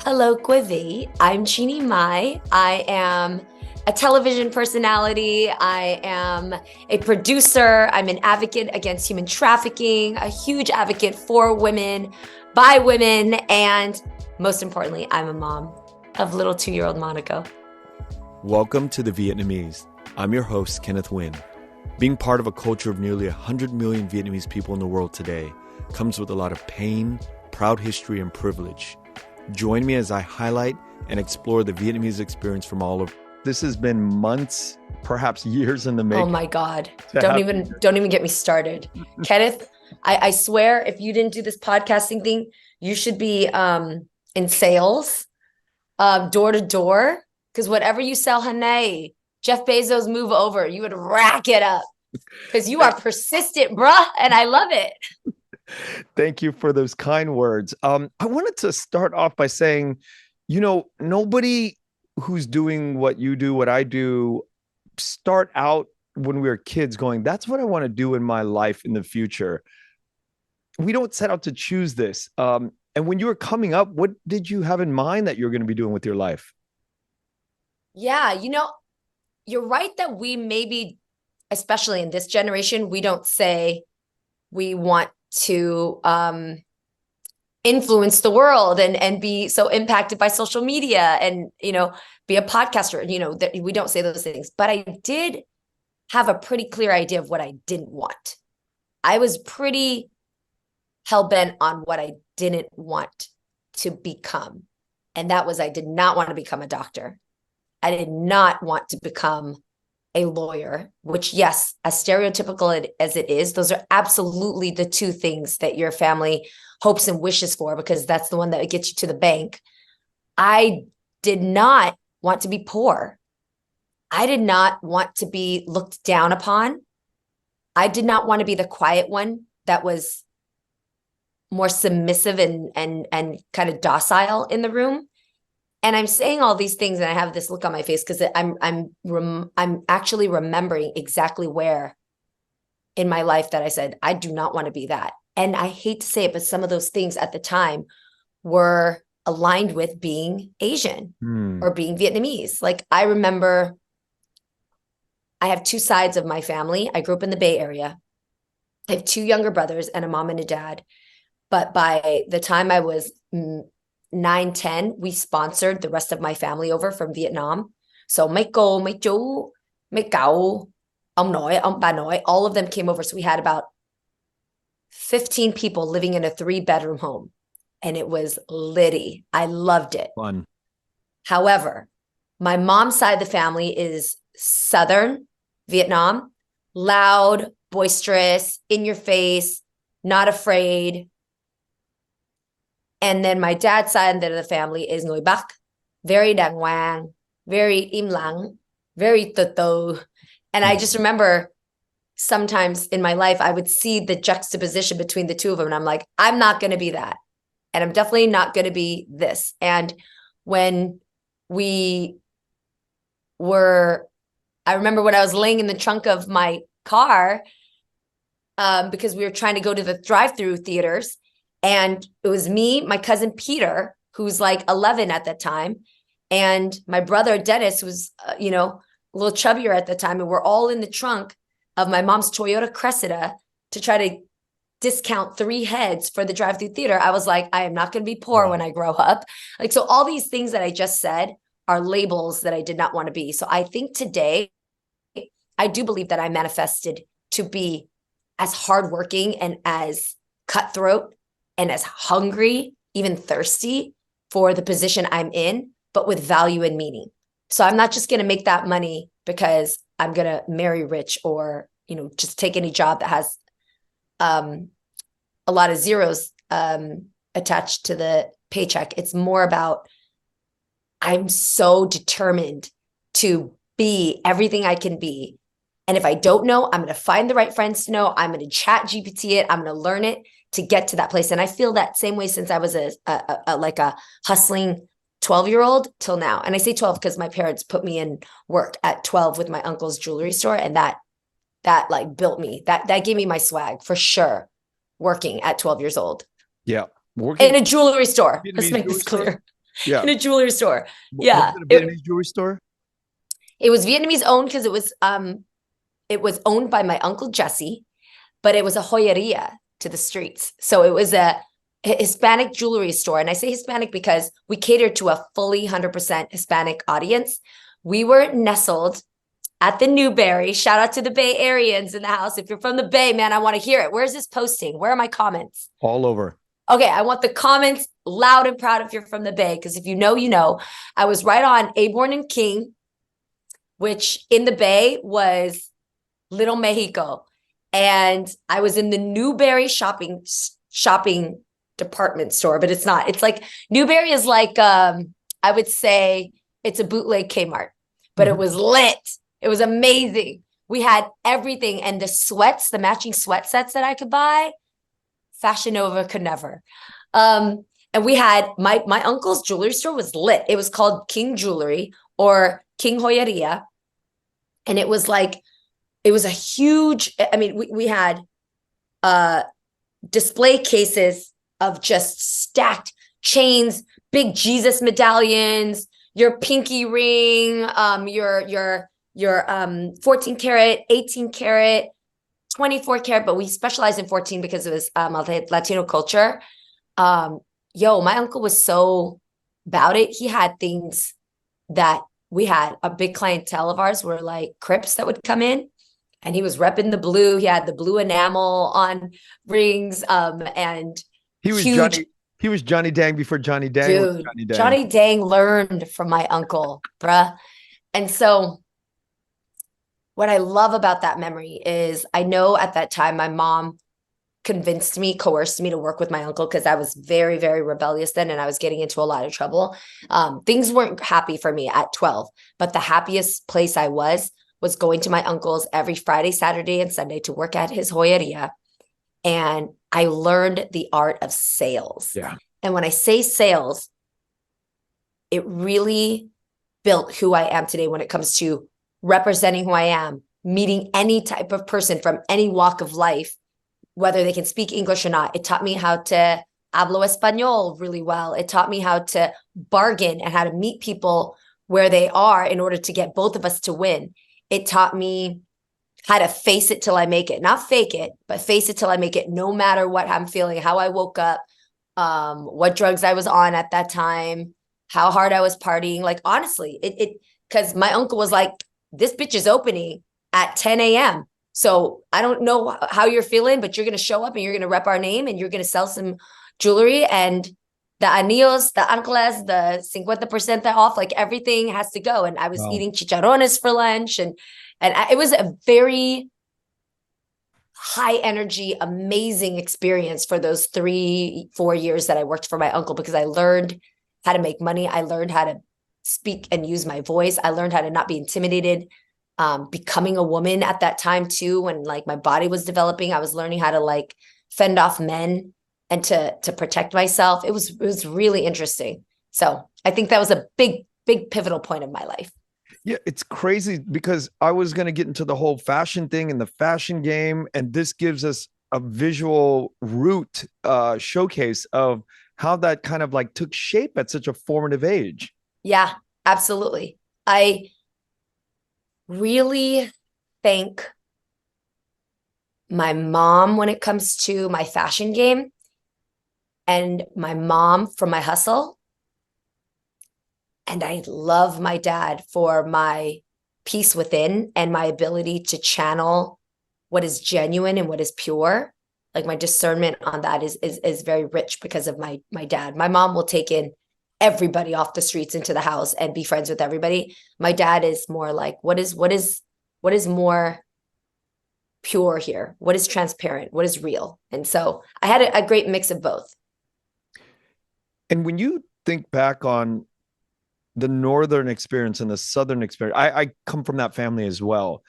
Hello, Quivi. I'm Jeannie Mai. I am a television personality. I am a producer. I'm an advocate against human trafficking, a huge advocate for women, by women, and most importantly, I'm a mom of little 2-year-old Monaco. Welcome to The Vietnamese. I'm your host, Kenneth Nguyen. Being part of a culture of nearly 100 million Vietnamese people in the world today comes with a lot of pain, proud history, and privilege. Join me as I highlight and explore the Vietnamese experience from all over. This has been months, perhaps years in the making. Oh my God. Don't even get me started. Kenneth, I swear if you didn't do this podcasting thing, you should be in sales, door to door, because whatever you sell, honey, Jeff Bezos move over, you would rack it up because you are persistent, bruh, and I love it. Thank you for those kind words. I wanted to start off by saying, nobody who's doing what you do, what I do, start out when we were kids going, that's what I want to do in my life in the future. We don't set out to choose this. And when you were coming up, what did you have in mind that you're going to be doing with your life? Yeah, you're right that we maybe, especially in this generation, we don't say we want to influence the world and be so impacted by social media and, be a podcaster, that we don't say those things. But I did have a pretty clear idea of what I didn't want. I was pretty hell-bent on what I didn't want to become. And that was, I did not want to become a doctor. I did not want to become a lawyer, which, yes, as stereotypical as it is, those are absolutely the two things that your family hopes and wishes for, because that's the one that gets you to the bank. I did not want to be poor. I did not want to be looked down upon. I did not want to be the quiet one that was more submissive and kind of docile in the room. And I'm saying all these things, and I have this look on my face because I'm actually remembering exactly where in my life that I said, I do not want to be that. And I hate to say it, but some of those things at the time were aligned with being Asian or being Vietnamese. Like, I remember I have two sides of my family. I grew up in the Bay Area. I have two younger brothers and a mom and a dad. But by the time I was 9, 10, we sponsored the rest of my family over from Vietnam. So mấy cô, mấy chú, mấy cậu, ông nội, ông bà nội, all of them came over. So we had about 15 people living in a 3-bedroom home. And it was litty. I loved it. Fun. However, my mom's side of the family is Southern Vietnam, loud, boisterous, in your face, not afraid. And then my dad's side of the family is Người Bắc, very đàng hoàng, very im lặng, very từ từ. And I just remember sometimes in my life, I would see the juxtaposition between the two of them. And I'm like, I'm not going to be that. And I'm definitely not going to be this. And when I remember when I was laying in the trunk of my car, because we were trying to go to the drive-through theaters. And it was me, my cousin Peter, who's like 11 at that time, and my brother Dennis was, a little chubbier at the time. And we're all in the trunk of my mom's Toyota Cressida to try to discount 3 heads for the drive-through theater. I was like, I am not going to be poor when I grow up. Like, so all these things that I just said are labels that I did not want to be. So I think today, I do believe that I manifested to be as hardworking and as cutthroat and as hungry, even thirsty for the position I'm in, but with value and meaning. So I'm not just going to make that money because I'm going to marry rich or, just take any job that has a lot of zeros attached to the paycheck. It's more about, I'm so determined to be everything I can be. And if I don't know, I'm going to find the right friends to know. I'm going to chat GPT it. I'm going to learn it to get to that place. And I feel that same way since I was a hustling 12-year-old till now. And I say 12 because my parents put me in work at 12 with my uncle's jewelry store. And that like built me, that gave me my swag for sure. Working at 12 years old. Yeah. Working in a jewelry store. Let's make this clear. Yeah. in a jewelry store. Was Yeah. it a Vietnamese jewelry store? It was Vietnamese owned because it was owned by my uncle Jesse, but it was a joyeria to the streets. So it was a Hispanic jewelry store. And I say Hispanic because we catered to a fully 100% Hispanic audience. We were nestled at the Newberry. Shout out to the Bay Areans in the house. If you're from the Bay, man, I want to hear it. Where's this posting? Where are my comments? All over. Okay, I want the comments loud and proud if you're from the Bay, because if you know, you know. I was right on Aborn and King, which in the Bay was Little Mexico. And I was in the Newberry shopping department store, but it's not. It's like Newberry is like I would say it's a bootleg Kmart, but it was lit. It was amazing. We had everything, and the sweats, the matching sweat sets that I could buy, Fashion Nova could never. And we had my uncle's jewelry store was lit. It was called King Jewelry or King Joyeria. And it was like, it was a huge, I mean, we had display cases of just stacked chains, big Jesus medallions, your pinky ring, your 14 karat, 18 karat, 24 karat, but we specialized in 14 because it was Latino culture. My uncle was so about it. He had things that we had. A big clientele of ours were like Crips that would come in, and he was repping the blue. He had the blue enamel on rings, and he was huge. He was Johnny Dang before Johnny Dang. Dude, Johnny Dang. Johnny Dang learned from my uncle, bruh. And so what I love about that memory is I know at that time my mom coerced me to work with my uncle because I was very, very rebellious then, and I was getting into a lot of trouble. Things weren't happy for me at 12, but the happiest place I was going to my uncle's every Friday, Saturday, and Sunday to work at his joyeria. And I learned the art of sales. Yeah. And when I say sales, it really built who I am today when it comes to representing who I am, meeting any type of person from any walk of life, whether they can speak English or not. It taught me how to hablo español really well. It taught me how to bargain and how to meet people where they are in order to get both of us to win. It taught me how to face it till I make it, not fake it, but face it till I make it, no matter what I'm feeling, how I woke up, what drugs I was on at that time, how hard I was partying. Like, honestly, because my uncle was like, this bitch is opening at 10 a.m. So I don't know how you're feeling, but you're going to show up and you're going to rep our name and you're going to sell some jewelry, and the anillos, the anclas, the 50% off, like everything has to go. And I was eating chicharrones for lunch, and it was a very high energy, amazing experience for those 3-4 years that I worked for my uncle, because I learned how to make money. I learned how to speak and use my voice. I learned how to not be intimidated. Becoming a woman at that time too, when like my body was developing, I was learning how to like fend off men and to protect myself. It was really interesting. So I think that was a big pivotal point of my life. Yeah, it's crazy because I was going to get into the whole fashion thing and the fashion game, and this gives us a visual root showcase of how that kind of like took shape at such a formative age. Yeah, absolutely. I really thank my mom when it comes to my fashion game, and my mom for my hustle. And I love my dad for my peace within and my ability to channel what is genuine and what is pure. Like, my discernment on that is very rich because of my dad. My mom will take in everybody off the streets into the house and be friends with everybody. My dad is more like, what is more pure here? What is transparent? What is real? And so I had a great mix of both. And when you think back on the Northern experience and the Southern experience, I come from that family as well.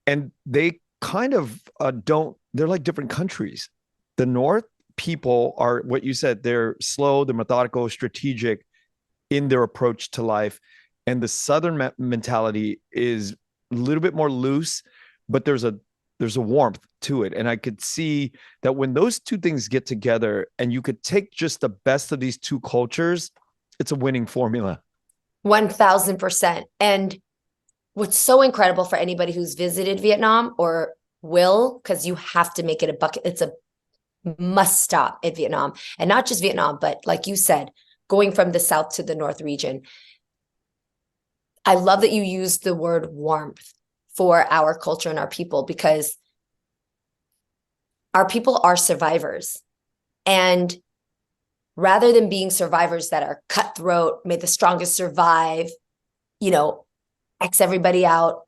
And they kind of they're like different countries. The North people are what you said, they're slow, they're methodical, strategic in their approach to life. And the Southern mentality is a little bit more loose, but there's a warmth to it. And I could see that when those two things get together and you could take just the best of these two cultures, it's a winning formula. 1000%. And what's so incredible for anybody who's visited Vietnam or will, because you have to make it a bucket, it's a must stop in Vietnam. And not just Vietnam, but like you said, going from the south to the north region. I love that you used the word warmth for our culture and our people, because our people are survivors. And rather than being survivors that are cutthroat, may the strongest survive, X everybody out,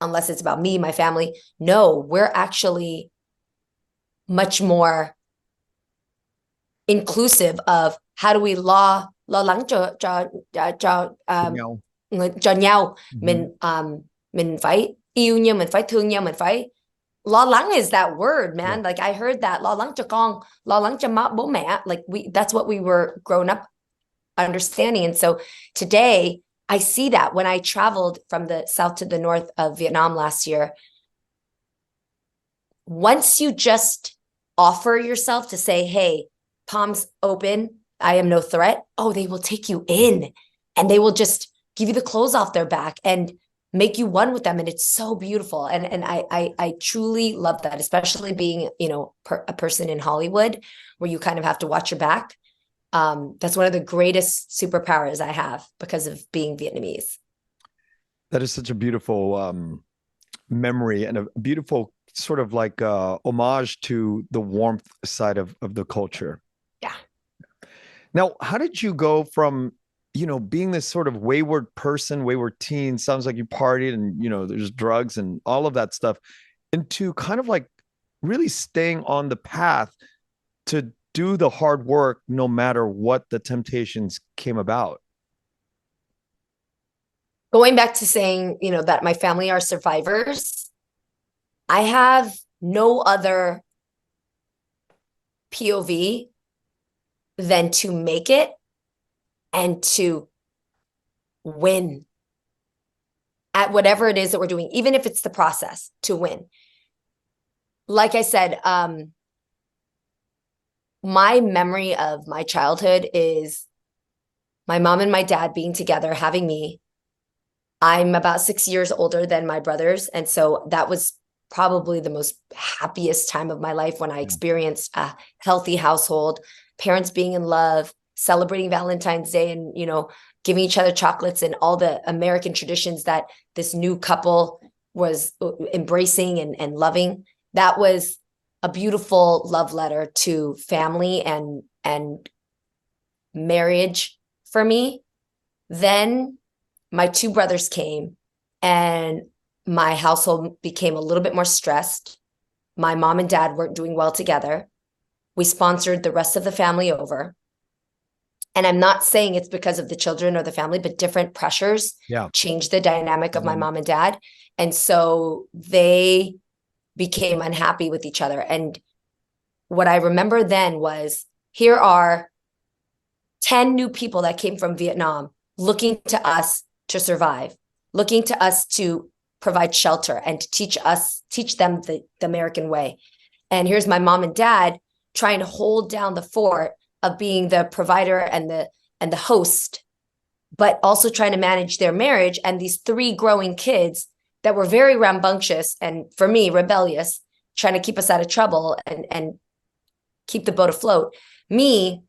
unless it's about me, my family. No, we're actually much more inclusive of how do we lo lắng cho nhau. Mình phải yêu nhau, mình phải thương nhau, mình phải lo lắng is that word, man. Yeah. Like I heard that lo lắng cho con, lo lắng cho bố mẹ. Like that's what we were grown up understanding. And so today I see that when I traveled from the south to the north of Vietnam last year. Once you just offer yourself to say, hey, palms open, I am no threat. Oh, they will take you in and they will just give you the clothes off their back and make you one with them. And it's so beautiful. And I truly love that, especially being, a person in Hollywood where you kind of have to watch your back. That's one of the greatest superpowers I have because of being Vietnamese. That is such a beautiful memory and a beautiful sort of like homage to the warmth side of the culture. Yeah. Now, how did you go from, being this sort of wayward person, wayward teen, sounds like you partied and, there's drugs and all of that stuff, into kind of like really staying on the path to do the hard work no matter what the temptations came about? Going back to saying, that my family are survivors, I have no other POV than to make it and to win at whatever it is that we're doing, even if it's the process to win. Like I said, my memory of my childhood is my mom and my dad being together, having me. I'm about 6 years older than my brothers. And so that was probably the most happiest time of my life when I experienced a healthy household, parents being in love, celebrating Valentine's Day and, giving each other chocolates and all the American traditions that this new couple was embracing and loving. That was a beautiful love letter to family and marriage for me. Then my two brothers came and my household became a little bit more stressed. My mom and dad weren't doing well together. We sponsored the rest of the family over. And I'm not saying it's because of the children or the family, but different pressures changed the dynamic of my mom and dad. And so they became unhappy with each other. And what I remember then was, here are 10 new people that came from Vietnam looking to us to survive, looking to us to provide shelter and to teach them the American way. And here's my mom and dad trying to hold down the fort of being the provider and the host, but also trying to manage their marriage and these three growing kids that were very rambunctious and, for me, rebellious, trying to keep us out of trouble and keep the boat afloat. Me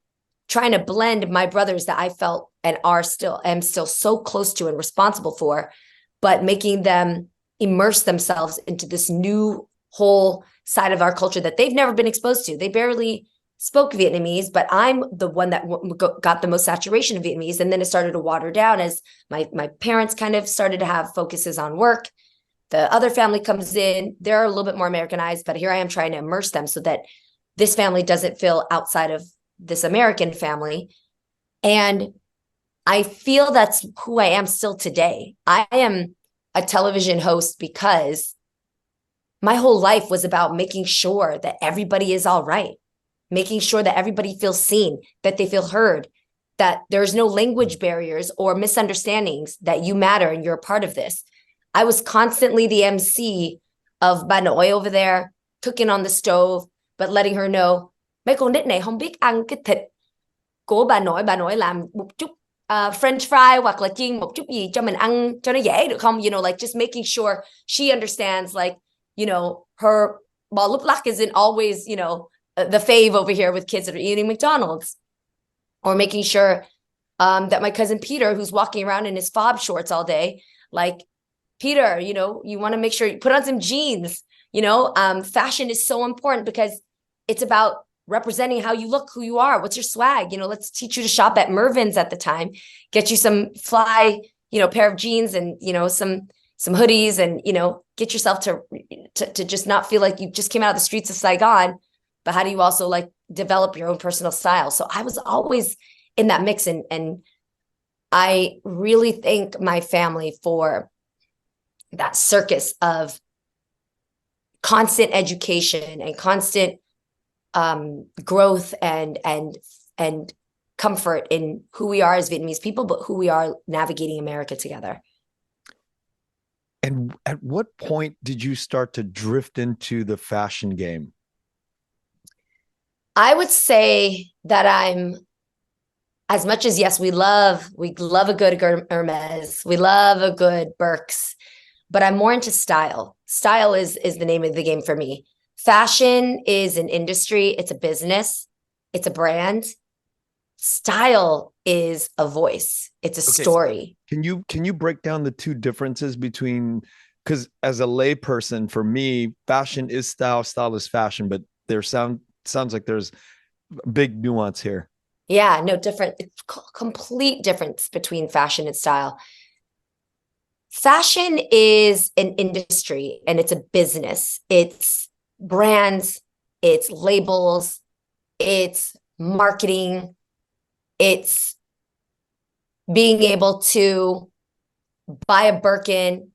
trying to blend my brothers that I felt and am still so close to and responsible for, but making them immerse themselves into this new whole side of our culture that they've never been exposed to. They barely spoke Vietnamese, but I'm the one that got the most saturation of Vietnamese. And then it started to water down as my parents kind of started to have focuses on work. The other family comes in, they're a little bit more Americanized, but here I am trying to immerse them so that this family doesn't feel outside of this American family. And I feel that's who I am still today. I am a television host because my whole life was about making sure that everybody is all right, making sure that everybody feels seen, that they feel heard, that there's no language barriers or misunderstandings, that you matter and you're a part of this. I was constantly the MC of bà nội over there, cooking on the stove, but letting her know, mấy con nít này không biết ăn cái thịt của bà nội làm một chút French fry hoặc là chiên một chút gì cho mình ăn cho nó dễ được không? Like just making sure she understands, like, her bò lúc lắc isn't always, the fave over here with kids that are eating McDonald's. Or making sure that my cousin Peter, who's walking around in his fob shorts all day, like, Peter, you want to make sure you put on some jeans. Fashion is so important because it's about representing how you look, who you are, what's your swag. Let's teach you to shop at Mervyn's at the time, get you some fly, pair of jeans and, some hoodies and, get yourself to just not feel like you just came out of the streets of Saigon. But how do you also like develop your own personal style? So I was always in that mix. And I really thank my family for that circus of constant education and constant growth and comfort in who we are as Vietnamese people, but who we are navigating America together. And at what point did you start to drift into the fashion game? I would say that I'm, as much as, yes, we love a good Hermes, we love a good Birks, but I'm more into style. Style is the name of the game for me. Fashion is an industry, it's a business, it's a brand. Style is a voice, it's a story. So can you break down the two differences between, because as a layperson, for me, fashion is style, style is fashion, but sounds like there's big nuance here. Yeah, no, different, complete difference between fashion and style. Fashion is an industry and it's a business. It's brands, it's labels, it's marketing, it's being able to buy a Birkin,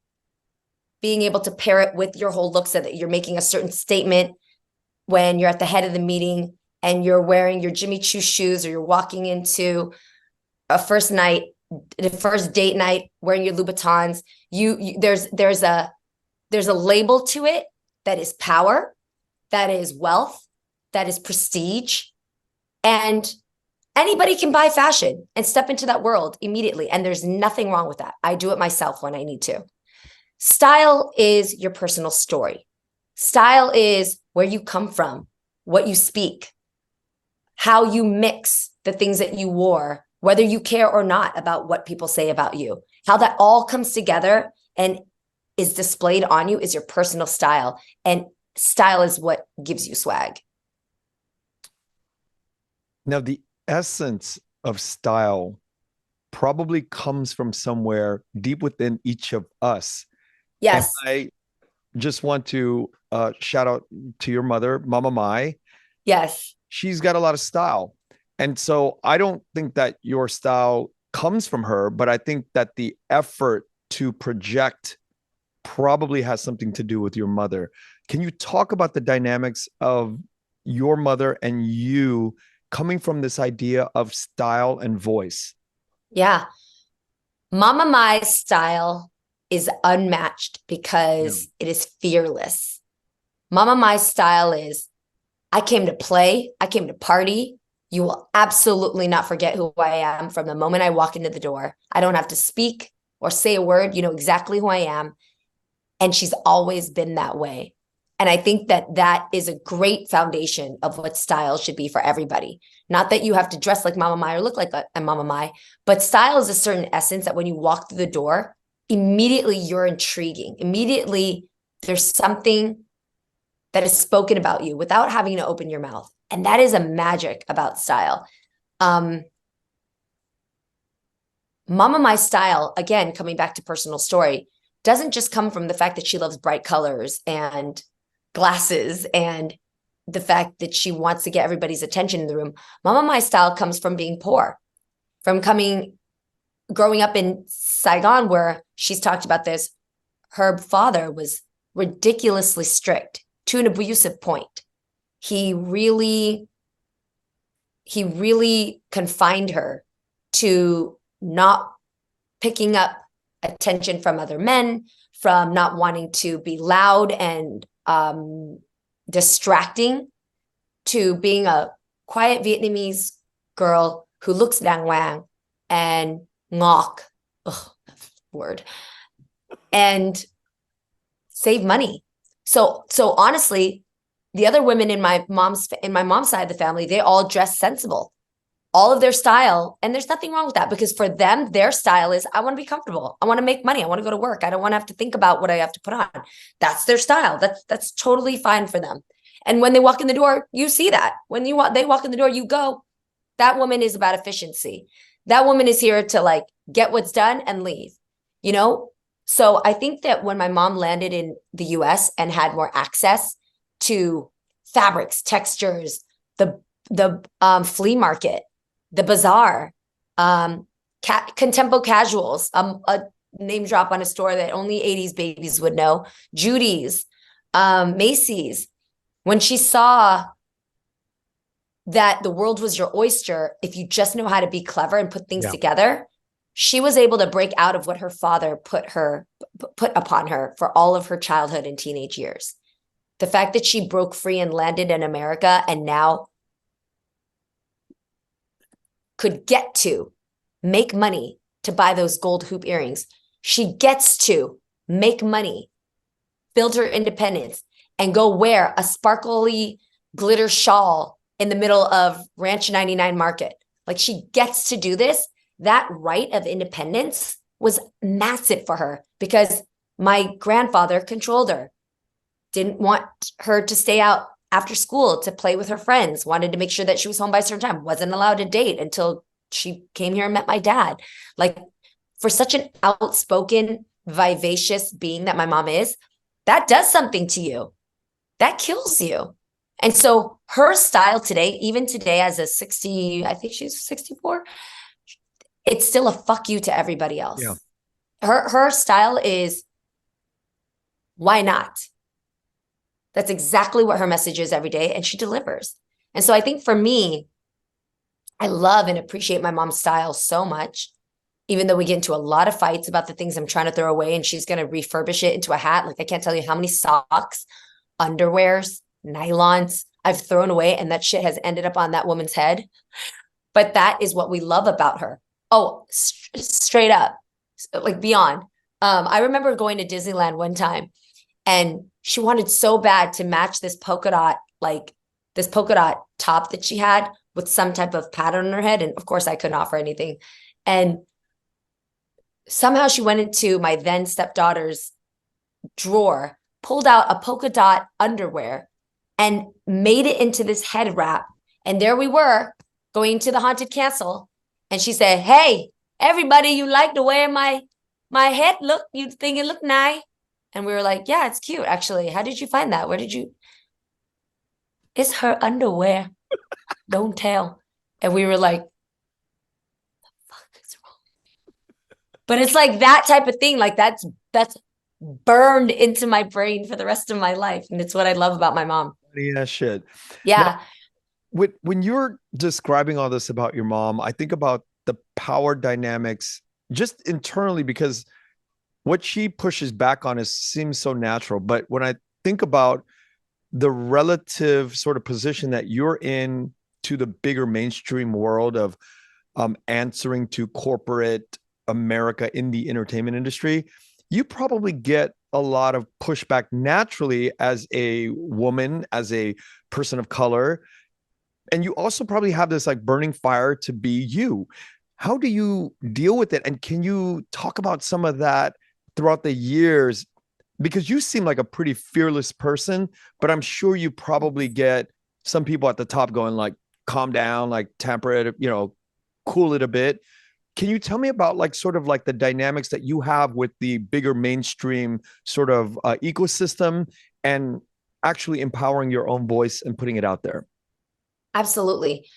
being able to pair it with your whole look so that you're making a certain statement when you're at the head of the meeting and you're wearing your Jimmy Choo shoes, or you're walking into a first date night wearing your Louboutins. There's a label to it that is power, that is wealth, that is prestige, and anybody can buy fashion and step into that world immediately. And there's nothing wrong with that. I do it myself when I need to. Style is your personal story. Style is where you come from, what you speak, how you mix the things that you wore, whether you care or not about what people say about you. How that all comes together and is displayed on you is your personal style. And style is what gives you swag. Now, the essence of style probably comes from somewhere deep within each of us. Yes. And I just want to shout out to your mother, Mama Mai. Yes. She's got a lot of style. And so I don't think that your style comes from her, but I think that the effort to project probably has something to do with your mother. Can you talk about the dynamics of your mother and you coming from this idea of style and voice? Yeah. Mama Mai's style is unmatched because it is fearless. Mama Mai's style is, I came to play, I came to party. You will absolutely not forget who I am from the moment I walk into the door. I don't have to speak or say a word. You know exactly who I am. And she's always been that way. And I think that that is a great foundation of what style should be for everybody. Not that you have to dress like Mama Mai or look like a Mama Mai, but style is a certain essence that when you walk through the door, immediately you're intriguing. Immediately there's something that is spoken about you without having to open your mouth. And that is a magic about style. Mama Mai's style, again, coming back to personal story, doesn't just come from the fact that she loves bright colors and glasses and the fact that she wants to get everybody's attention in the room. Mama Mai's style comes from being poor, from growing up in Saigon, where she's talked about this. Her father was ridiculously strict to an abusive point. He really confined her to not picking up attention from other men, from not wanting to be loud and distracting, to being a quiet Vietnamese girl who looks dang wang, and ngok, ugh, word, and save money. So honestly, the other women in my mom's side of the family, they all dress sensible. All of their style, and there's nothing wrong with that, because for them, their style is, I want to be comfortable. I want to make money. I want to go to work. I don't want to have to think about what I have to put on. That's their style. That's totally fine for them. And when they walk in the door, you see that. When they walk in the door, you go, that woman is about efficiency. That woman is here to like get what's done and leave, you know? So I think that when my mom landed in the US and had more access to fabrics, textures, the flea market, the bazaar, contempo casuals, a name drop on a store that only 80s babies would know, Judy's, Macy's. When she saw that the world was your oyster, if you just know how to be clever and put things together, she was able to break out of what her father put upon her for all of her childhood and teenage years. The fact that she broke free and landed in America and now could get to make money to buy those gold hoop earrings. She gets to make money, build her independence, and go wear a sparkly glitter shawl in the middle of Ranch 99 Market. Like, she gets to do this. That right of independence was massive for her, because my grandfather controlled her, didn't want her to stay out after school to play with her friends, wanted to make sure that she was home by a certain time, wasn't allowed to date until she came here and met my dad. Like, for such an outspoken, vivacious being that my mom is, that does something to you. That kills you. And so her style today, even today as a 60, I think she's 64, it's still a fuck you to everybody else. Yeah. Her style is, why not? That's exactly what her message is every day, and she delivers. And so I think for me, I love and appreciate my mom's style so much, even though we get into a lot of fights about the things I'm trying to throw away, and she's going to refurbish it into a hat. Like, I can't tell you how many socks, underwears, nylons I've thrown away, and that shit has ended up on that woman's head. But that is what we love about her. Oh, straight up, like beyond. I remember going to Disneyland one time, and she wanted so bad to match this polka dot top that she had with some type of pattern on her head. And of course I couldn't offer anything. And somehow she went into my then stepdaughter's drawer, pulled out a polka dot underwear, and made it into this head wrap. And there we were, going to the haunted castle. And she said, "Hey, everybody, you like the way my head look? You think it look nice?" And we were like, "Yeah, it's cute, actually. How did you find that? Where did you?" "It's her underwear. Don't tell." And we were like, "What the fuck is wrong?" But it's like that type of thing. Like, that's burned into my brain for the rest of my life. And it's what I love about my mom. Yeah, shit. Yeah. Now, when you're describing all this about your mom, I think about the power dynamics just internally, because what she pushes back on seems so natural. But when I think about the relative sort of position that you're in to the bigger mainstream world of answering to corporate America in the entertainment industry, you probably get a lot of pushback naturally as a woman, as a person of color. And you also probably have this like burning fire to be you. How do you deal with it? And can you talk about some of that throughout the years? Because you seem like a pretty fearless person, but I'm sure you probably get some people at the top going like, calm down, like temper it, cool it a bit. Can you tell me about like sort of like the dynamics that you have with the bigger mainstream sort of ecosystem and actually empowering your own voice and putting it out there? Absolutely.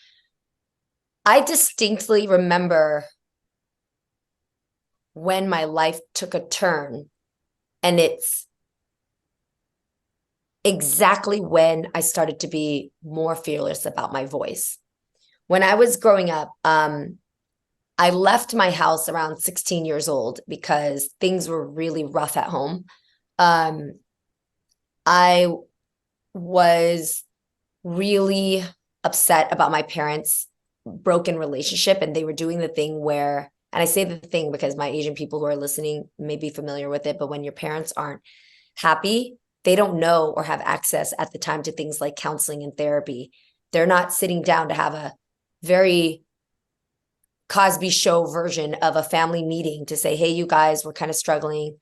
I distinctly remember when my life took a turn, and it's exactly when I started to be more fearless about my voice. When I was growing up, I left my house around 16 years old because things were really rough at home. I was really upset about my parents broken relationship, and they were doing the thing where, and I say the thing because my Asian people who are listening may be familiar with it, but when your parents aren't happy, they don't know or have access at the time to things like counseling and therapy. They're not sitting down to have a very Cosby Show version of a family meeting to say, hey, you guys, we're kind of struggling.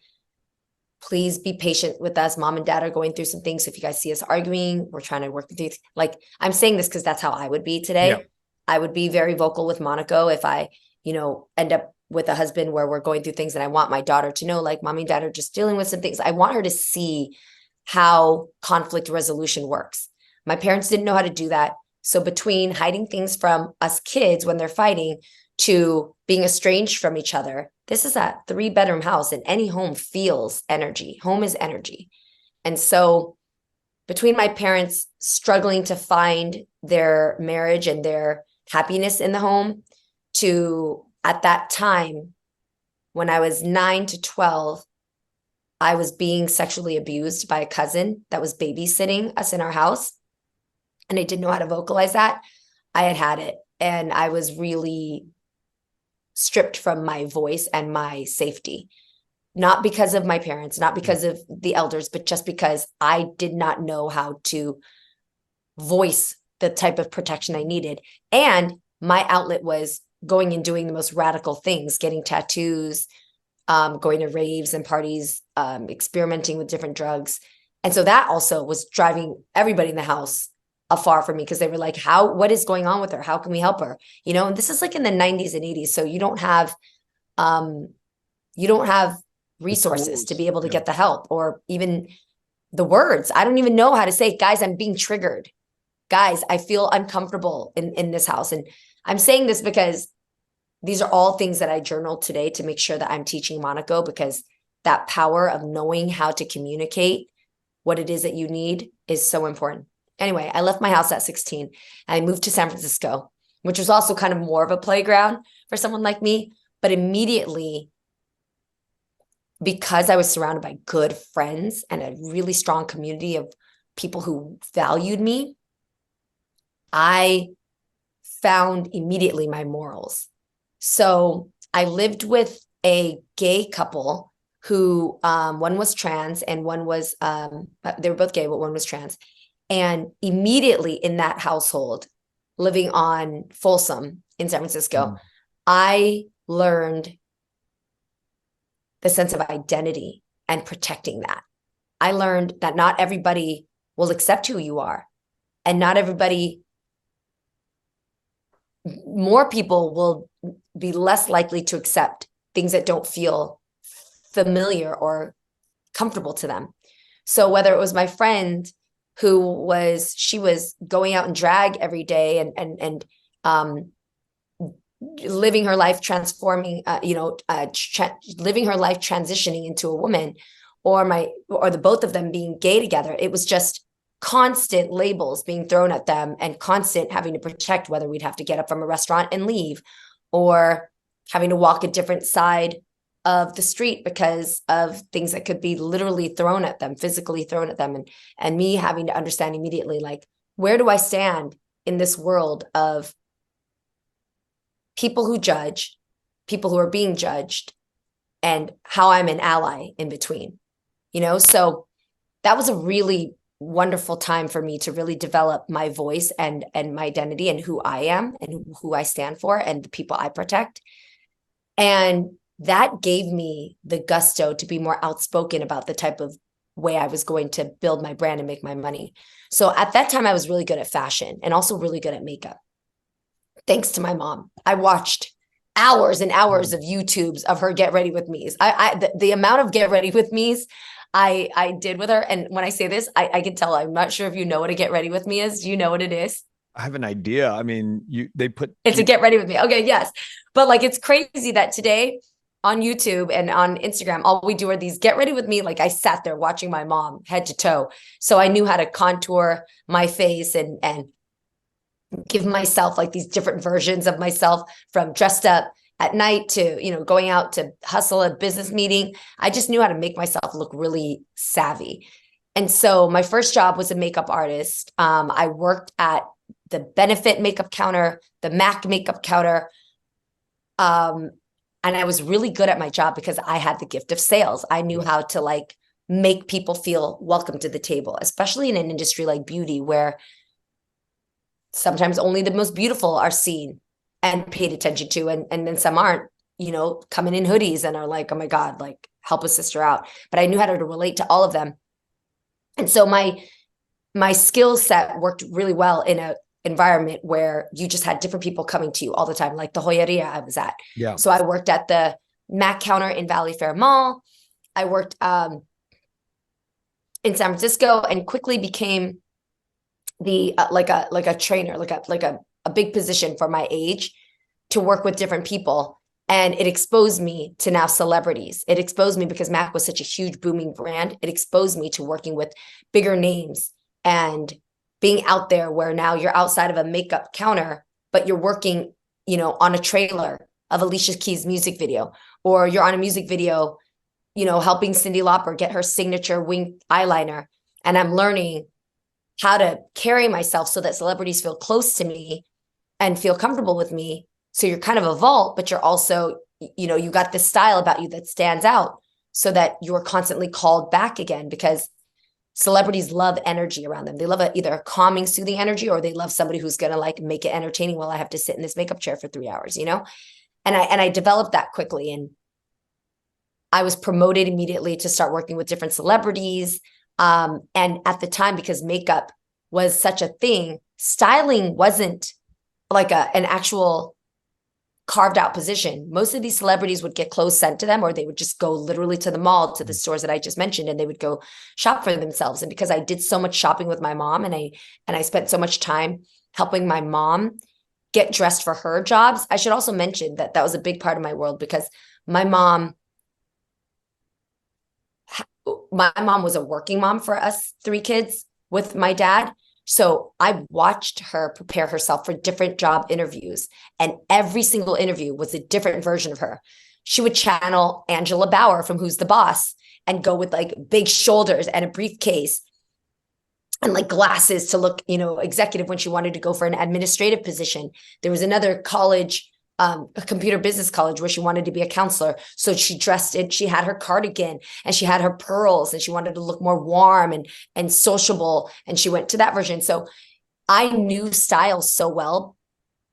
Please be patient with us. Mom and dad are going through some things. So if you guys see us arguing, we're trying to work with you. Like, I'm saying this because that's how I would be today. Yeah. I would be very vocal with Monaco if I, end up with a husband where we're going through things, and I want my daughter to know, like, mommy and dad are just dealing with some things. I want her to see how conflict resolution works. My parents didn't know how to do that. So between hiding things from us kids when they're fighting to being estranged from each other, this is a 3-bedroom house, and any home feels energy. Home is energy. And so between my parents struggling to find their marriage and their happiness in the home, to at that time, when I was 9 to 12, I was being sexually abused by a cousin that was babysitting us in our house. And I didn't know how to vocalize that. I had it. And I was really stripped from my voice and my safety, not because of my parents, not because of the elders, but just because I did not know how to voice the type of protection I needed. And my outlet was going and doing the most radical things, getting tattoos, going to raves and parties, experimenting with different drugs. And so that also was driving everybody in the house afar from me, because they were like, what is going on with her? How can we help her? And this is like in the 90s and 80s. So you don't have resources to be able to get the help, or even the words. I don't even know how to say, guys, I'm being triggered. Guys, I feel uncomfortable in this house. And I'm saying this because these are all things that I journaled today to make sure that I'm teaching Monaco, because that power of knowing how to communicate what it is that you need is so important. Anyway, I left my house at 16 and I moved to San Francisco, which was also kind of more of a playground for someone like me. But immediately, because I was surrounded by good friends and a really strong community of people who valued me, I found immediately my morals. So I lived with a gay couple who, one was trans and one was, they were both gay, but one was trans. And immediately in that household, living on Folsom in San Francisco, I learned the sense of identity and protecting that. I learned that not everybody will accept who you are, and not everybody, more people will be less likely to accept things that don't feel familiar or comfortable to them. So whether it was my friend she was going out in drag every day and living her life transforming, living her life transitioning into a woman, or the both of them being gay together, it was just constant labels being thrown at them and constant having to protect whether we'd have to get up from a restaurant and leave, or having to walk a different side of the street because of things that could be literally thrown at them, physically thrown at them. And me having to understand immediately, like, where do I stand in this world of people who judge, people who are being judged, and how I'm an ally in between, So that was a really wonderful time for me to really develop my voice and my identity and who I am and who I stand for and the people I protect. And that gave me the gusto to be more outspoken about the type of way I was going to build my brand and make my money. So at that time, I was really good at fashion and also really good at makeup. Thanks to my mom. I watched hours and hours of YouTubes of her get ready with me's. The amount of get ready with me's I did with her. And when I say this, I can tell, I'm not sure if you know what a get ready with me is. Do you know what it is? I have an idea. I mean, it's a get ready with me. Okay. Yes. But like, it's crazy that today on YouTube and on Instagram, all we do are these get ready with me. Like, I sat there watching my mom head to toe. So I knew how to contour my face and give myself like these different versions of myself, from dressed up at night to, going out to hustle a business meeting. I just knew how to make myself look really savvy. And so my first job was a makeup artist. I worked at the benefit makeup counter, the MAC makeup counter. And I was really good at my job because I had the gift of sales. I knew how to like make people feel welcome to the table, especially in an industry like beauty, where sometimes only the most beautiful are seen and paid attention to. And then some aren't, you know, coming in hoodies and are like, oh my God, like help a sister out. But I knew how to relate to all of them. And so my skill set worked really well in a environment where you just had different people coming to you all the time, like the joyeria I was at. Yeah. So I worked at the MAC counter in Valley Fair Mall. I worked in San Francisco and quickly became the like a trainer, like a big position for my age to work with different people. And it exposed me to now celebrities. It exposed me because MAC was such a huge booming brand. It exposed me to working with bigger names and being out there where now you're outside of a makeup counter, but you're working, you know, on a trailer of Alicia Keys' music video, or you're on a music video, you know, helping Cyndi Lauper get her signature wing eyeliner. And I'm learning how to carry myself so that celebrities feel close to me and feel comfortable with me. So you're kind of a vault, but you're also, you know, you got this style about you that stands out so that you're constantly called back again, because celebrities love energy around them. They love either a calming, soothing energy, or they love somebody who's going to like make it entertaining while I have to sit in this makeup chair for 3 hours, you know? And I developed that quickly. And I was promoted immediately to start working with different celebrities. And at the time, because makeup was such a thing, styling wasn't like an actual carved out position. Most of these celebrities would get clothes sent to them, or they would just go literally to the mall, to the stores that I just mentioned, and they would go shop for themselves. And because I did so much shopping with my mom, and I spent so much time helping my mom get dressed for her jobs. I should also mention that that was a big part of my world, because my mom was a working mom for us 3 kids with my dad. So I watched her prepare herself for different job interviews, and every single interview was a different version of her. She would channel Angela Bauer from Who's the Boss and go with like big shoulders and a briefcase and like glasses to look, you know, executive when she wanted to go for an administrative position. There was another college, a computer business college, where she wanted to be a counselor. So she dressed it, she had her cardigan and she had her pearls, and she wanted to look more warm and sociable. And she went to that version. So I knew style so well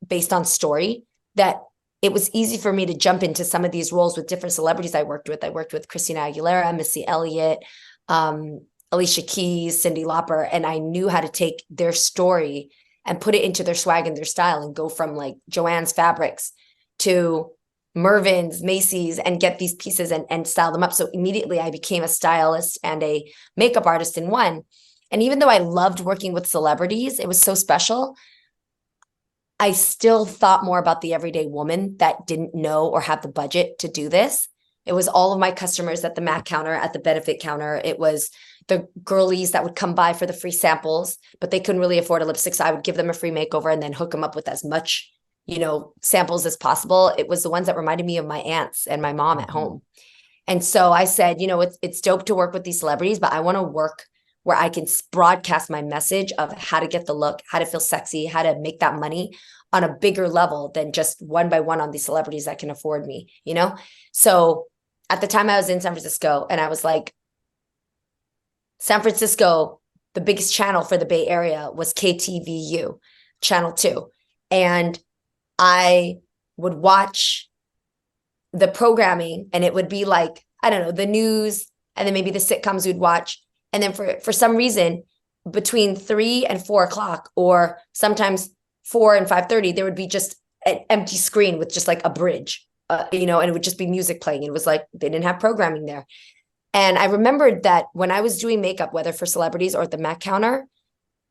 based on story that it was easy for me to jump into some of these roles with different celebrities I worked with. I worked with Christina Aguilera, Missy Elliott, Alicia Keys, Cyndi Lauper, and I knew how to take their story and put it into their swag and their style, and go from like Joann's Fabrics to Mervyn's, Macy's, and get these pieces and style them up. So immediately I became a stylist and a makeup artist in one. And even though I loved working with celebrities, it was so special, I still thought more about the everyday woman that didn't know or have the budget to do this. It was all of my customers at the MAC counter, at the benefit counter. It was the girlies that would come by for the free samples, but they couldn't really afford a lipstick. So I would give them a free makeover and then hook them up with as much, you know, samples as possible. It was the ones that reminded me of my aunts and my mom at home. And so I said, you know, it's dope to work with these celebrities, but I want to work where I can broadcast my message of how to get the look, how to feel sexy, how to make that money on a bigger level than just one by one on these celebrities that can afford me, you know? So at the time I was in San Francisco, and I was like, San Francisco, the biggest channel for the Bay Area was KTVU, Channel 2. And I would watch the programming, and it would be like, I don't know, the news, and then maybe the sitcoms we'd watch. And then for some reason, between 3 and 4 o'clock, or sometimes 4 and 5:30, there would be just an empty screen with just like a bridge, you know, and it would just be music playing. It was like they didn't have programming there. And I remembered that when I was doing makeup, whether for celebrities or at the MAC counter,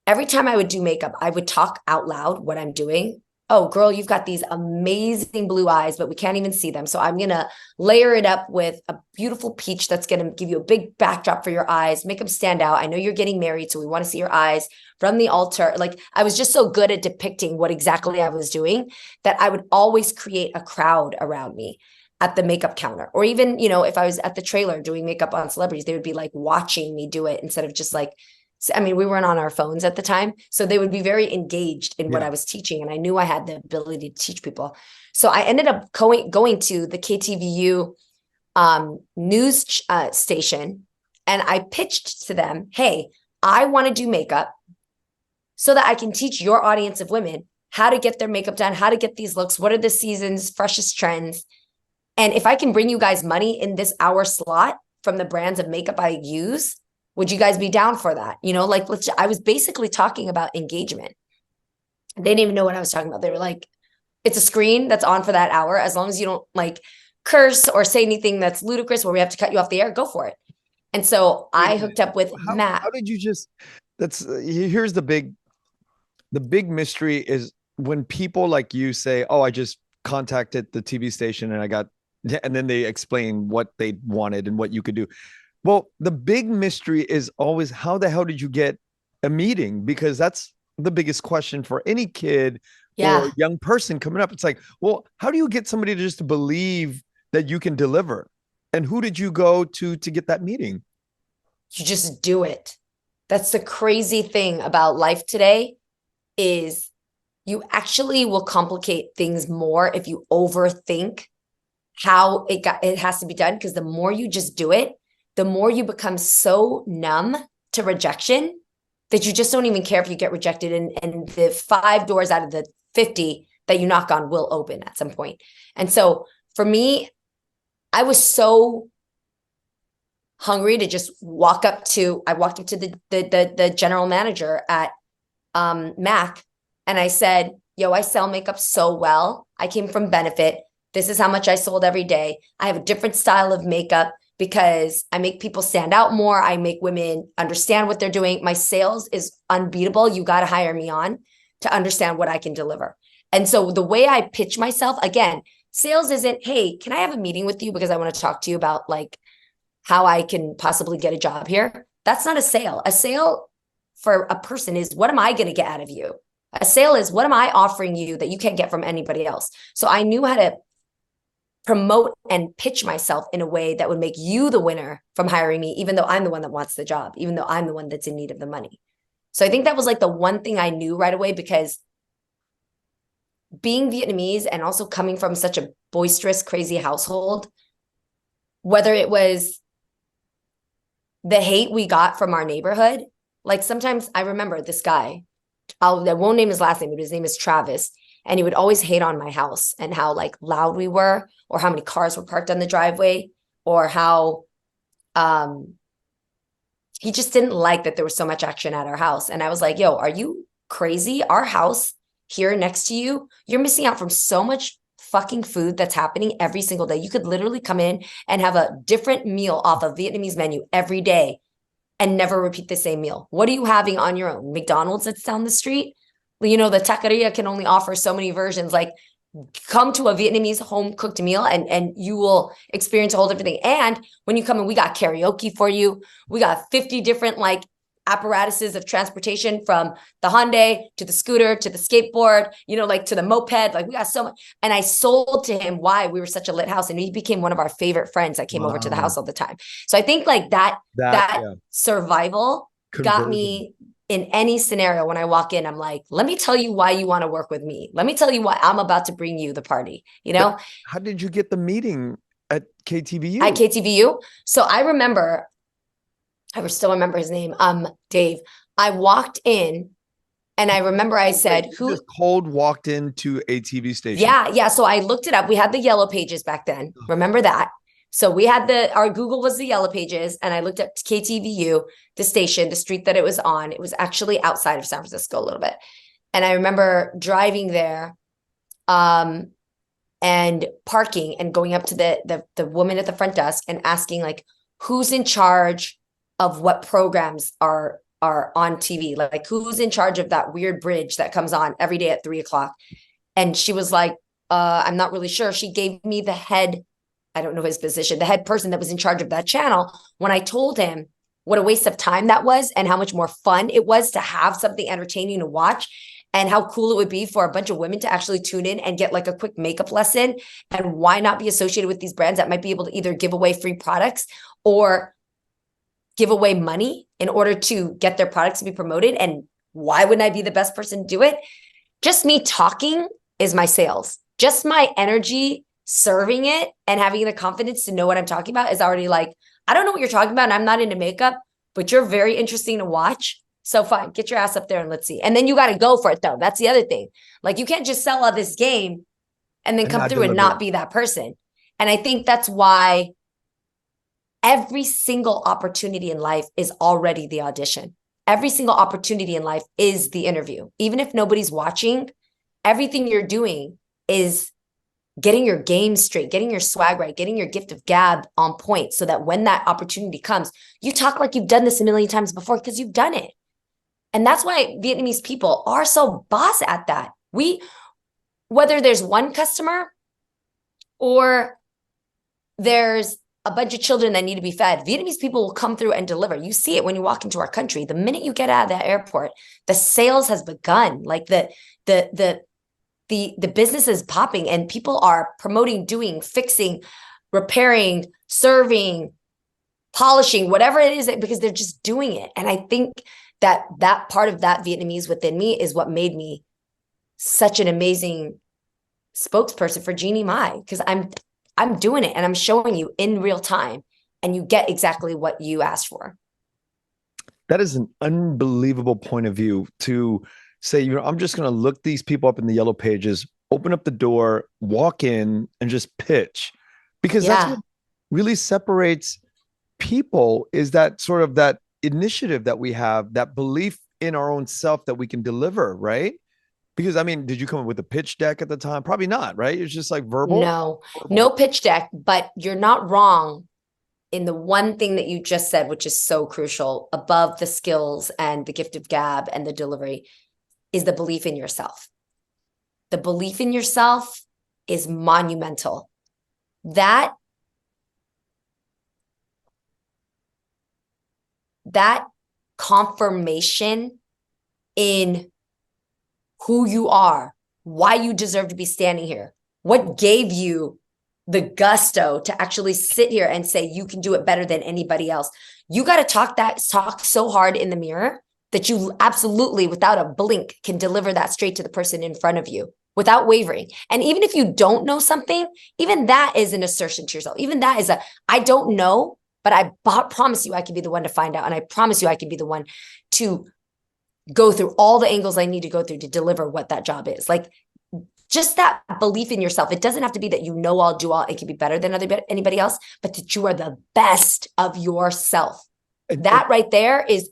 every time I would do makeup, I would talk out loud what I'm doing. Oh, girl, you've got these amazing blue eyes, but we can't even see them. So I'm going to layer it up with a beautiful peach that's going to give you a big backdrop for your eyes, make them stand out. I know you're getting married, so we want to see your eyes from the altar. Like, I was just so good at depicting what exactly I was doing that I would always create a crowd around me at the makeup counter. Or even, you know, if I was at the trailer doing makeup on celebrities, they would be like watching me do it instead of just like I mean, we weren't on our phones at the time, so they would be very engaged in what I was teaching, and I knew I had the ability to teach people. So I ended up going to the KTVU news station, and I pitched to them, hey, I want to do makeup so that I can teach your audience of women how to get their makeup done, how to get these looks, what are the season's freshest trends. And if I can bring you guys money in this hour slot from the brands of makeup I use, would you guys be down for that? You know, like, I was basically talking about engagement. They didn't even know what I was talking about. They were like, it's a screen that's on for that hour. As long as you don't like curse or say anything that's ludicrous where we have to cut you off the air, go for it. And so I hooked up with Matt. How did you just, here's the big mystery is when people like you say, oh, I just contacted the TV station and then they explain what they wanted and what you could do. Well, the big mystery is always, how the hell did you get a meeting? Because that's the biggest question for any kid or young person coming up. It's like, well, how do you get somebody to just believe that you can deliver? And who did you go to get that meeting? You just do it. That's the crazy thing about life today, is you actually will complicate things more if you overthink how it has to be done. Because the more you just do it, the more you become so numb to rejection that you just don't even care if you get rejected. And the 5 doors out of the 50 that you knock on will open at some point. And so for me, I was so hungry to just walk up to the general manager at Mac, and I said, yo, I sell makeup so well. I came from Benefit. This is how much I sold every day. I have a different style of makeup because I make people stand out more. I make women understand what they're doing. My sales is unbeatable. You got to hire me on to understand what I can deliver. And so the way I pitch myself, again, sales isn't, hey, can I have a meeting with you because I want to talk to you about like how I can possibly get a job here? That's not a sale. A sale for a person is, what am I going to get out of you? A sale is, what am I offering you that you can't get from anybody else? So I knew how to promote and pitch myself in a way that would make you the winner from hiring me, even though I'm the one that wants the job, even though I'm the one that's in need of the money. So I think that was like the one thing I knew right away, because being Vietnamese and also coming from such a boisterous, crazy household, whether it was the hate we got from our neighborhood, like sometimes I remember this guy, I won't name his last name, but his name is Travis. And he would always hate on my house and how like loud we were, or how many cars were parked on the driveway, or how he just didn't like that there was so much action at our house. And I was like, yo, are you crazy? Our house here next to you, you're missing out from so much fucking food that's happening every single day. You could literally come in and have a different meal off a Vietnamese menu every day and never repeat the same meal. What are you having on your own? McDonald's that's down the street? You know, the taqueria can only offer so many versions. Like, come to a Vietnamese home cooked meal and you will experience a whole different thing. And when you come in, we got karaoke for you. We got 50 different like apparatuses of transportation, from the Hyundai to the scooter to the skateboard, you know, like to the moped. Like, we got so much. And I sold to him why we were such a lit house, and he became one of our favorite friends that came over to the house all the time. So I think like that survival got me in any scenario. When I walk in, I'm like, let me tell you why you want to work with me. Let me tell you why I'm about to bring you the party, you know? How did you get the meeting at KTVU? At KTVU? So I still remember his name, Dave. I walked in and I remember I said, who just cold walked into a TV station? Yeah. So I looked it up. We had the yellow pages back then. Remember that? So we had our Google was the yellow pages, and I looked up KTVU, the station, the street that it was on. It was actually outside of San Francisco a little bit. And I remember driving there and parking and going up to the woman at the front desk and asking like, who's in charge of what programs are on TV? Like, who's in charge of that weird bridge that comes on every day at 3:00? And she was like, I'm not really sure. She gave me the head, I don't know his position, the head person that was in charge of that channel. When I told him what a waste of time that was and how much more fun it was to have something entertaining to watch, and how cool it would be for a bunch of women to actually tune in and get like a quick makeup lesson, and why not be associated with these brands that might be able to either give away free products or give away money in order to get their products to be promoted. And why wouldn't I be the best person to do it? Just me talking is my sales. Just my energy serving it and having the confidence to know what I'm talking about is already like, I don't know what you're talking about and I'm not into makeup, but you're very interesting to watch. So fine, get your ass up there and let's see. And then you got to go for it though. That's the other thing. Like you can't just sell all this game and then come through and not be that person. And I think that's why every single opportunity in life is already the audition. Every single opportunity in life is the interview. Even if nobody's watching, everything you're doing is getting your game straight, getting your swag right, getting your gift of gab on point so that when that opportunity comes, you talk like you've done this a million times before because you've done it. And that's why Vietnamese people are so boss at that. Whether there's one customer or there's a bunch of children that need to be fed, Vietnamese people will come through and deliver. You see it when you walk into our country. The minute you get out of that airport, the sales has begun. Like the business is popping and people are promoting, doing, fixing, repairing, serving, polishing, whatever it is, because they're just doing it. And I think that part of that Vietnamese within me is what made me such an amazing spokesperson for Jeannie Mai, because I'm doing it and I'm showing you in real time and you get exactly what you asked for. That is an unbelievable point of view to say, I'm just going to look these people up in the yellow pages, open up the door, walk in and just pitch, because that's what really separates people, is that sort of that initiative that we have, that belief in our own self that we can deliver, right? Because I mean, did you come up with a pitch deck at the time? Probably not, right? It's just like verbal. No pitch deck, but you're not wrong in the one thing that you just said, which is so crucial above the skills and the gift of gab and the delivery, is the belief in yourself. The belief in yourself is monumental. That confirmation in who you are, why you deserve to be standing here, what gave you the gusto to actually sit here and say you can do it better than anybody else. You got to talk so hard in the mirror that you absolutely, without a blink, can deliver that straight to the person in front of you without wavering. And even if you don't know something, even that is an assertion to yourself. Even that is I don't know, but I promise you I can be the one to find out. And I promise you I can be the one to go through all the angles I need to go through to deliver what that job is. Like just that belief in yourself. It doesn't have to be that you know all, do all, it can be better than anybody else, but that you are the best of yourself. That right there is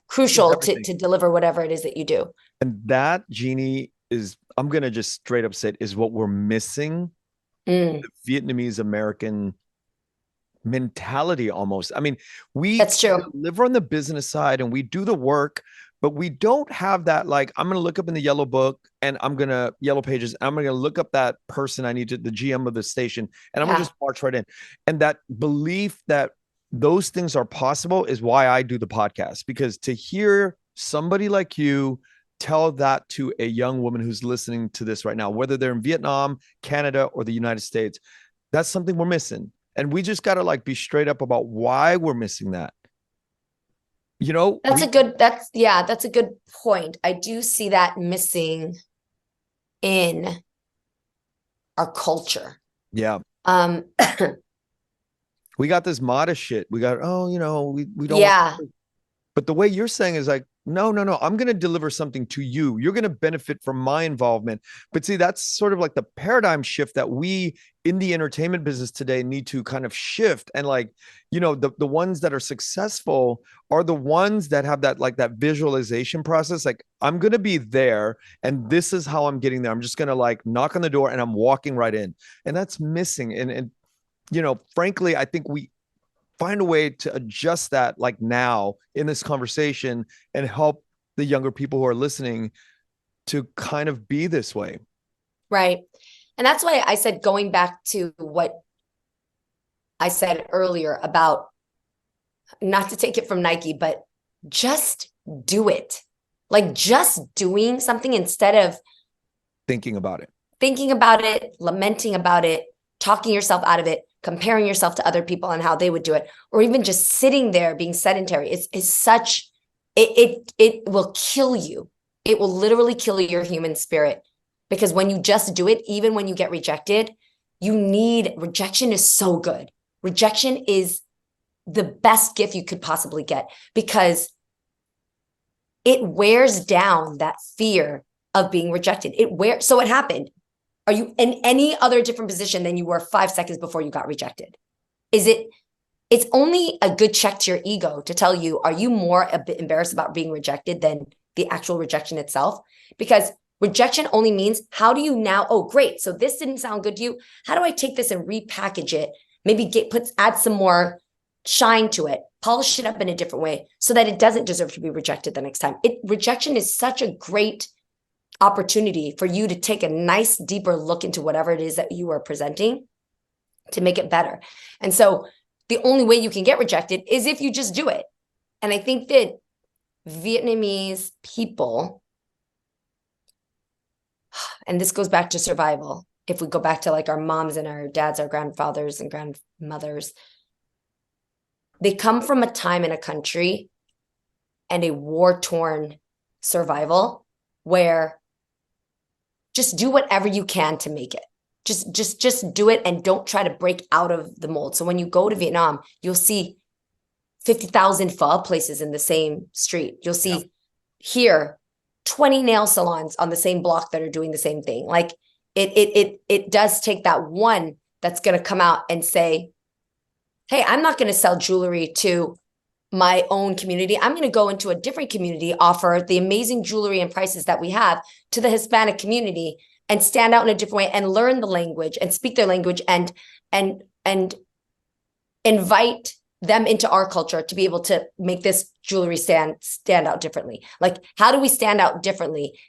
crucial to deliver whatever it is that you do. And that, Jeannie, is, I'm going to just straight up say it, is what we're missing. The Vietnamese American mentality almost. I mean, that's true. Live on the business side and we do the work, but we don't have that, like, I'm going to look up in the yellow book and yellow pages, and I'm going to look up that person I need to, the GM of the station, and I'm going to just march right in. And that belief that those things are possible is why I do the podcast, because to hear somebody like you tell that to a young woman who's listening to this right now, whether they're in Vietnam, Canada, or the United States, that's something we're missing. And we just got to be straight up about why we're missing that. That's a good point. I do see that missing in our culture. Yeah. We got this modest shit. We got, we don't. Yeah. But the way you're saying is like, no, I'm going to deliver something to you. You're going to benefit from my involvement. But see, that's sort of like the paradigm shift that we in the entertainment business today need to kind of shift. And the ones that are successful are the ones that have that visualization process. Like, I'm going to be there and this is how I'm getting there. I'm just going to knock on the door and I'm walking right in. And that's missing. And frankly, I think we find a way to adjust that now in this conversation and help the younger people who are listening to kind of be this way. Right. And that's why I said, going back to what I said earlier about, not to take it from Nike, but just do it. Just doing something instead of thinking about it, lamenting about it, talking yourself out of it. comparing yourself to other people and how they would do it, or even just sitting there being sedentary is such, it will kill you. It will literally kill your human spirit, because when you just do it, even when you get rejected, rejection is so good. Rejection is the best gift you could possibly get, because it wears down that fear of being rejected. So what happened? Are you in any other different position than you were 5 seconds before you got rejected? It's only a good check to your ego to tell you, are you more a bit embarrassed about being rejected than the actual rejection itself? Because rejection only means, how do you now, oh, great, so this didn't sound good to you. How do I take this and repackage it? Maybe add some more shine to it, polish it up in a different way so that it doesn't deserve to be rejected the next time. Rejection is such a great opportunity for you to take a nice, deeper look into whatever it is that you are presenting to make it better. And so the only way you can get rejected is if you just do it. And I think that Vietnamese people, and this goes back to survival, if we go back to like our moms and our dads, our grandfathers and grandmothers, they come from a time in a country and a war-torn survival where just do whatever you can to make it. Just do it, and don't try to break out of the mold. So when you go to Vietnam, you'll see 50,000 pho places in the same street. You'll see here 20 nail salons on the same block that are doing the same thing. Like it does take that one that's going to come out and say, hey, I'm not going to sell jewelry to my own community. I'm going to go into a different community, offer the amazing jewelry and prices that we have to the Hispanic community, and stand out in a different way and learn the language and speak their language and invite them into our culture to be able to make this jewelry stand out differently. Like, how do we stand out differently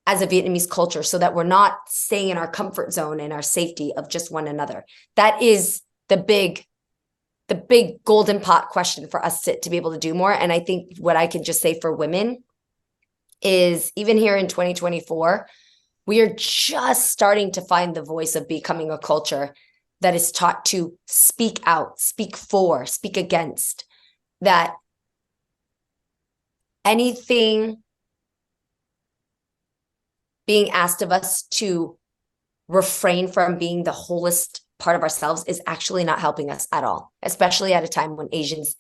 as a Vietnamese culture so that we're not staying in our comfort zone and our safety of just one another? That is the big golden pot question for us to be able to do more. And I think what I can just say for women is, even here in 2024, we are just starting to find the voice of becoming a culture that is taught to speak out, speak for, speak against, that anything being asked of us to refrain from being the wholest part of ourselves is actually not helping us at all, especially at a time when Asians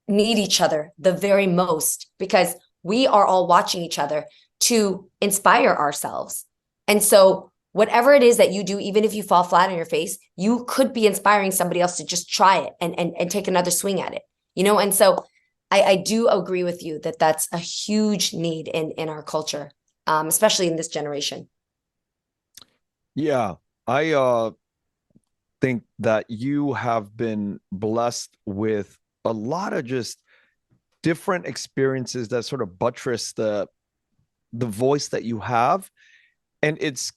need each other the very most, because we are all watching each other to inspire ourselves. And so whatever it is that you do, even if you fall flat on your face, you could be inspiring somebody else to just try it and take another swing at it, you know? And so I do agree with you that that's a huge need in our culture, especially in this generation. Yeah, I think that you have been blessed with a lot of just different experiences that sort of buttress the voice that you have. And it's,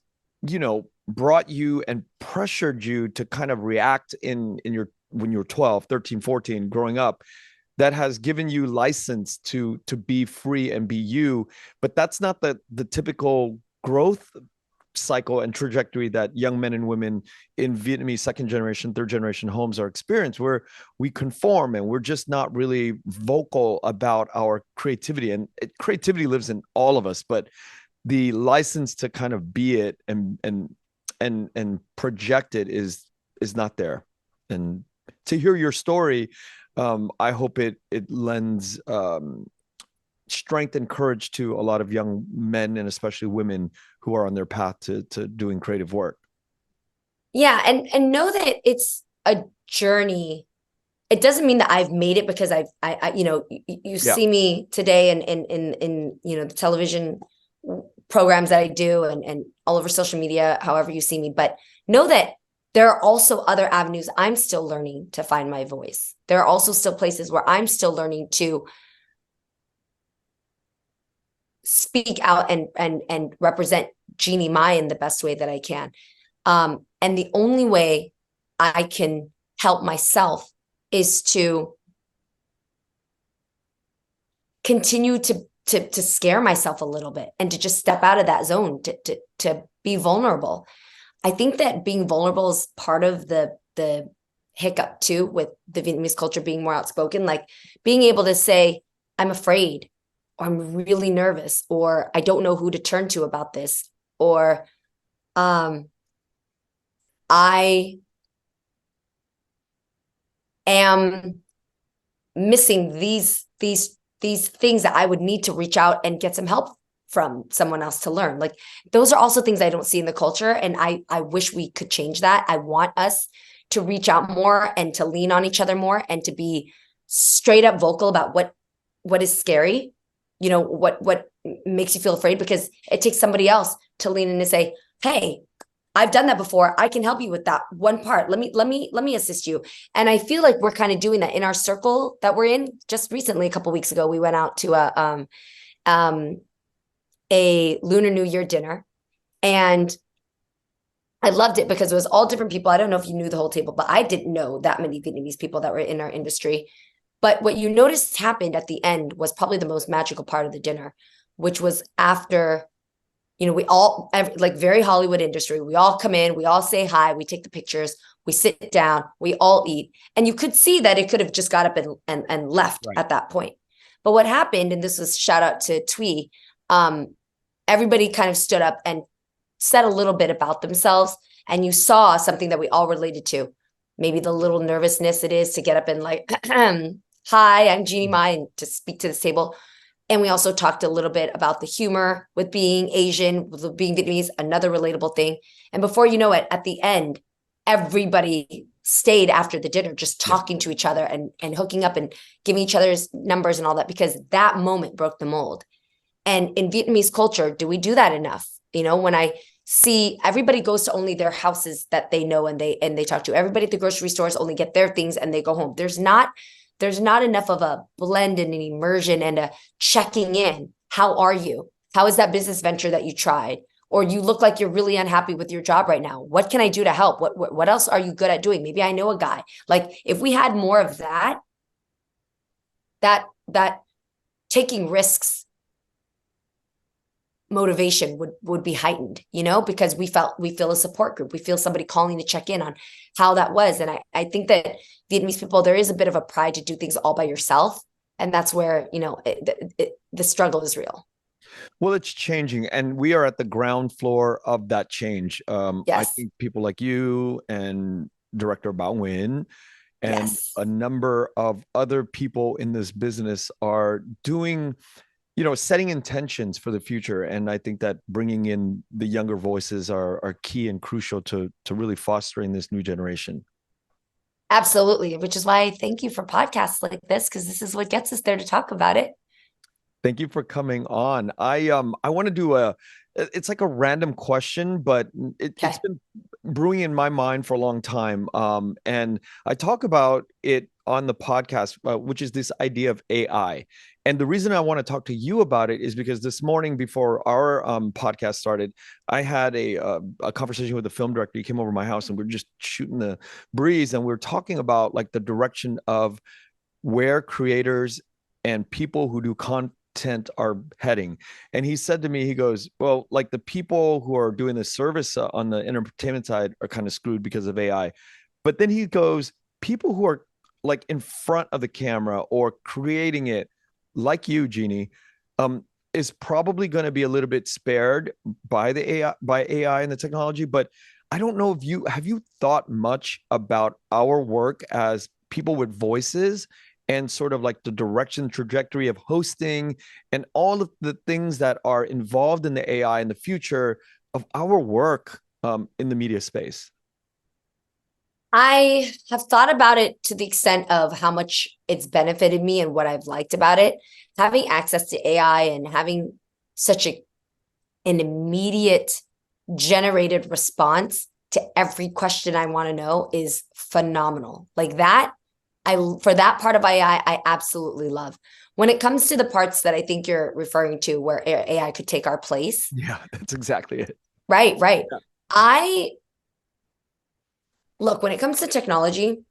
brought you and pressured you to kind of react in your, when you're 12, 13, 14, growing up, that has given you license to be free and be you. But that's not the typical growth cycle and trajectory that young men and women in Vietnamese second generation, third generation homes are experienced, where we conform and we're just not really vocal about our creativity. And creativity lives in all of us, but the license to kind of be it and project it is not there. And to hear your story, I hope it lends strength and courage to a lot of young men, and especially women who are on their path to doing creative work. Yeah. And know that it's a journey. It doesn't mean that I've made it, because I you see me today in the television programs that I do and all over social media, however you see me, but know that there are also other avenues I'm still learning to find my voice. There are also still places where I'm still learning to speak out and represent Jeannie Mai in the best way that I can. And the only way I can help myself is to continue to scare myself a little bit and to just step out of that zone, to be vulnerable. I think that being vulnerable is part of the the hiccup too with the Vietnamese culture being more outspoken, like being able to say, I'm afraid, or I'm really nervous, or I don't know who to turn to about this, or I am missing these things that I would need to reach out and get some help from someone else to learn. Like those are also things I don't see in the culture. And I wish we could change that. I want us to reach out more and to lean on each other more and to be straight up vocal about what is scary, you know, what makes you feel afraid, because it takes somebody else to lean in and say, hey, I've done that before. I can help you with that one part. Let me assist you. And I feel like we're kind of doing that in our circle that we're in. Just recently, a couple of weeks ago, we went out to a Lunar New Year dinner, and I loved it because it was all different people. I don't know if you knew the whole table, but I didn't know that many Vietnamese people that were in our industry. But what you noticed happened at the end was probably the most magical part of the dinner, which was after, you know, we all, like very Hollywood industry, we all come in, we all say hi, we take the pictures, we sit down, we all eat. And you could see that it could have just got up and left Right. at that point. But what happened, and this was shout out to Twee, everybody kind of stood up and said a little bit about themselves. And you saw something that we all related to. Maybe the little nervousness it is to get up and like, hi, I'm Jeannie Mai, and to speak to this table. And we also talked a little bit about the humor with being Asian, with being Vietnamese, another relatable thing. And before you know it, at the end, everybody stayed after the dinner, just talking to each other and hooking up and giving each other's numbers and all that, because that moment broke the mold. And in Vietnamese culture, do we do that enough? You know, when I see everybody goes to only their houses that they know and they talk to, everybody at the grocery stores only get their things and they go home. There's not enough of a blend and an immersion and a checking in. How are you? How is that business venture that you tried? Or you look like you're really unhappy with your job right now. What can I do to help? What else are you good at doing? Maybe I know a guy. Like if we had more of that taking risks motivation would be heightened, you know, because we feel a support group. We feel somebody calling to check in on how that was. And I think that Vietnamese people, there is a bit of a pride to do things all by yourself. And that's where, you know, the struggle is real. Well, it's changing, and we are at the ground floor of that change. I Yes. think people like you and Director Bao Nguyen and Yes. a number of other people in this business are doing, you know, setting intentions for the future. And I think that bringing in the younger voices are key and crucial to really fostering this new generation. Absolutely. Which is why I thank you for podcasts like this, because this is what gets us there to talk about it. Thank you for coming on. I want to do it's like a random question, but Okay. it's been brewing in my mind for a long time. And I talk about it on the podcast, which is this idea of AI. And the reason I want to talk to you about it is because this morning before our podcast started, I had a conversation with a film director. He came over to my house and we are just shooting the breeze, and we are talking about like the direction of where creators and people who do content are heading. And he said to me, he goes, well, like the people who are doing the service on the entertainment side are kind of screwed because of AI. But then he goes, people who are like in front of the camera or creating it, like you, Jeannie, is probably going to be a little bit spared by the AI and the technology. But I don't know if you thought much about our work as people with voices and sort of like the direction trajectory of hosting and all of the things that are involved in the AI in the future of our work in the media space. I have thought about it to the extent of how much it's benefited me and what I've liked about it. Having access to AI and having such an immediate generated response to every question I want to know is phenomenal. Like that, for that part of AI, I absolutely love. When it comes to the parts that I think you're referring to where AI could take our place. Yeah, that's exactly it. Right. Yeah. I look, when it comes to technology,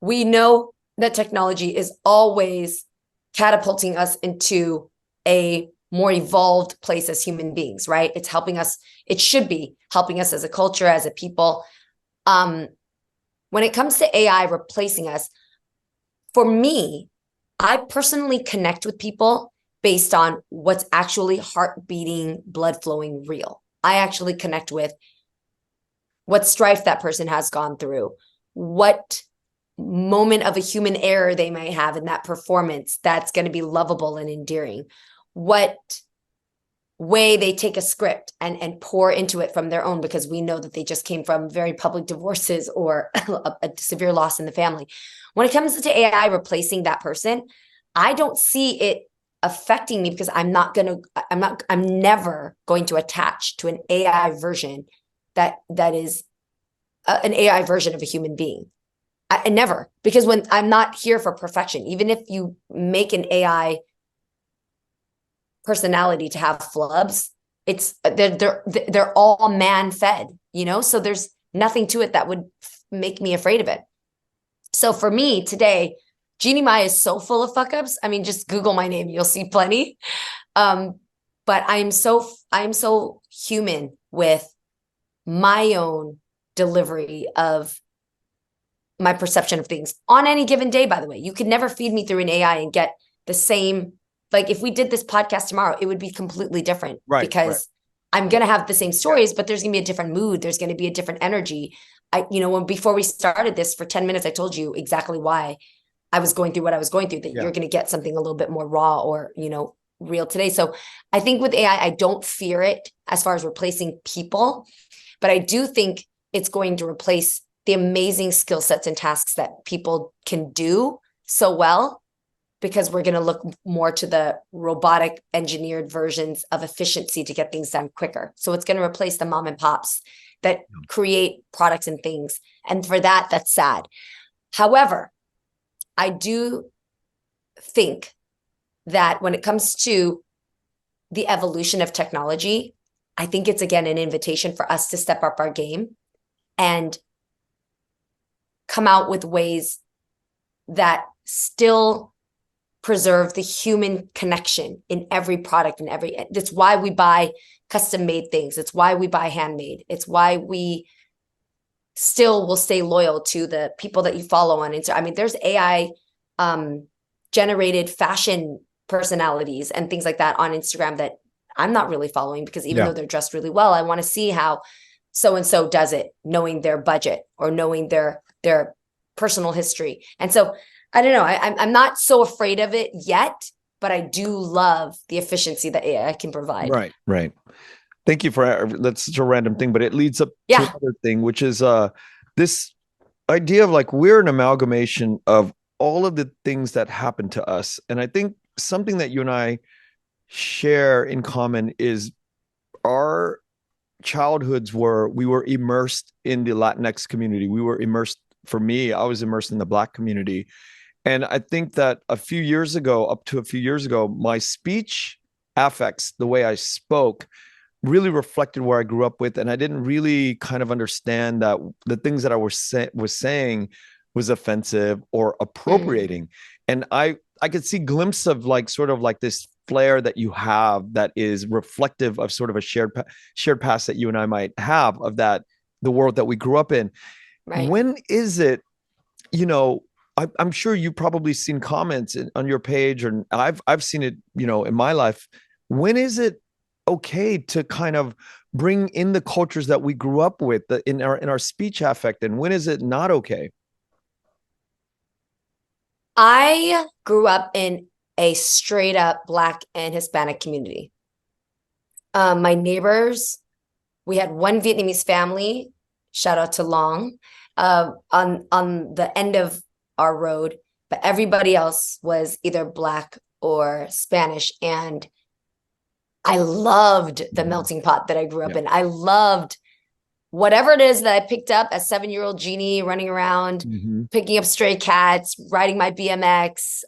we know that technology is always catapulting us into a more evolved place as human beings, right? It's helping us. It should be helping us as a culture, as a people. When it comes to AI replacing us, for me, I personally connect with people based on what's actually heart beating, blood flowing, real. I actually connect with what strife that person has gone through, what moment of a human error they might have in that performance that's going to be lovable and endearing, what way they take a script and pour into it from their own, because we know that they just came from very public divorces or a severe loss in the family. When it comes to AI replacing that person, I don't see it affecting me, because I'm never going to attach to an AI version that is an AI version of a human being. I never, because when I'm not here for perfection, even if you make an AI personality to have flubs, they're all man fed, so there's nothing to it that would make me afraid of it. So for me today, Jeannie Mai is so full of fuck ups. I mean, just Google my name, you'll see plenty. But I'm so human with my own delivery of my perception of things on any given day. By the way, you could never feed me through an AI and get the same. Like if we did this podcast tomorrow, it would be completely different, because I'm going to have the same stories, but there's going to be a different mood. There's going to be a different energy. Before we started this for 10 minutes, I told you exactly why I was going through what I was going through, that you're going to get something a little bit more raw or, real today. So I think with AI, I don't fear it as far as replacing people, but I do think it's going to replace the amazing skill sets and tasks that people can do so well, because we're going to look more to the robotic engineered versions of efficiency to get things done quicker. So it's going to replace the mom and pops that create products and things. And for that, that's sad. However, I do think that when it comes to the evolution of technology, I think it's, again, an invitation for us to step up our game and come out with ways that still preserve the human connection in every product and that's why we buy custom made things. It's why we buy handmade. It's why we still will stay loyal to the people that you follow on Instagram. I mean, there's AI generated fashion personalities and things like that on Instagram that I'm not really following, because even though they're dressed really well, I want to see how so-and-so does it, knowing their budget or knowing their personal history. And so I don't know. I'm not so afraid of it yet, but I do love the efficiency that AI can provide. Right. Thank you for that's such a random thing, but it leads up to another thing, which is this idea of like we're an amalgamation of all of the things that happen to us. And I think something that you and I share in common is our childhoods we were immersed in the Latinx community. We were immersed, for me, I was immersed in the Black community. And I think that up to a few years ago, my speech affects, the way I spoke, really reflected where I grew up with. And I didn't really kind of understand that the things that I was saying was offensive or appropriating. And I could see glimpses of sort of this flair that you have that is reflective of sort of a shared past that you and I might have of that, the world that we grew up in. Right. When is it, I'm sure you've probably seen comments on your page, and I've seen it, in my life. When is it okay to kind of bring in the cultures that we grew up with in our speech affect, and when is it not okay? I grew up in a straight up Black and Hispanic community. My neighbors, we had one Vietnamese family, shout out to Long, on the end of our road, but everybody else was either Black or Spanish. And I loved the melting pot that I grew up in. I loved whatever it is that I picked up as 7-year-old Jeannie, running around, picking up stray cats, riding my BMX,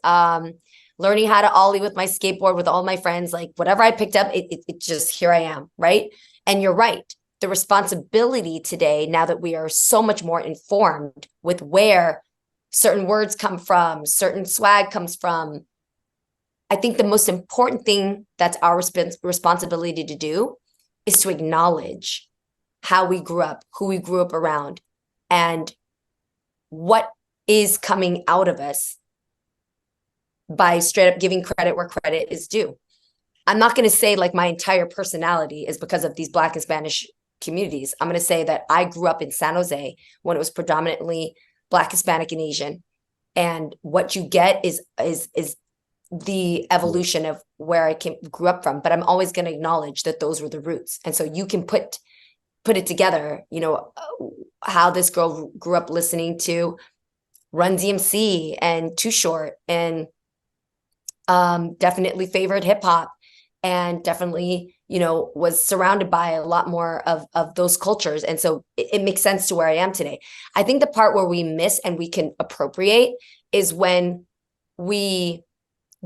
learning how to ollie with my skateboard with all my friends. Like whatever I picked up, it just, here I am, right? And you're right. The responsibility today, now that we are so much more informed with where certain words come from, certain swag comes from, I think the most important thing that's our responsibility to do is to acknowledge how we grew up, who we grew up around, and what is coming out of us by straight up giving credit where credit is due. I'm not going to say like my entire personality is because of these Black and Spanish communities. I'm going to say that I grew up in San Jose when it was predominantly Black, Hispanic, and Asian. And what you get is the evolution of where I grew up from. But I'm always going to acknowledge that those were the roots. And so you can put it together, you know, how this girl grew up listening to Run DMC and Too Short, and definitely favored hip hop, and definitely, you know, was surrounded by a lot more of those cultures. And so it makes sense to where I am today. I think the part where we miss and we can appropriate is when we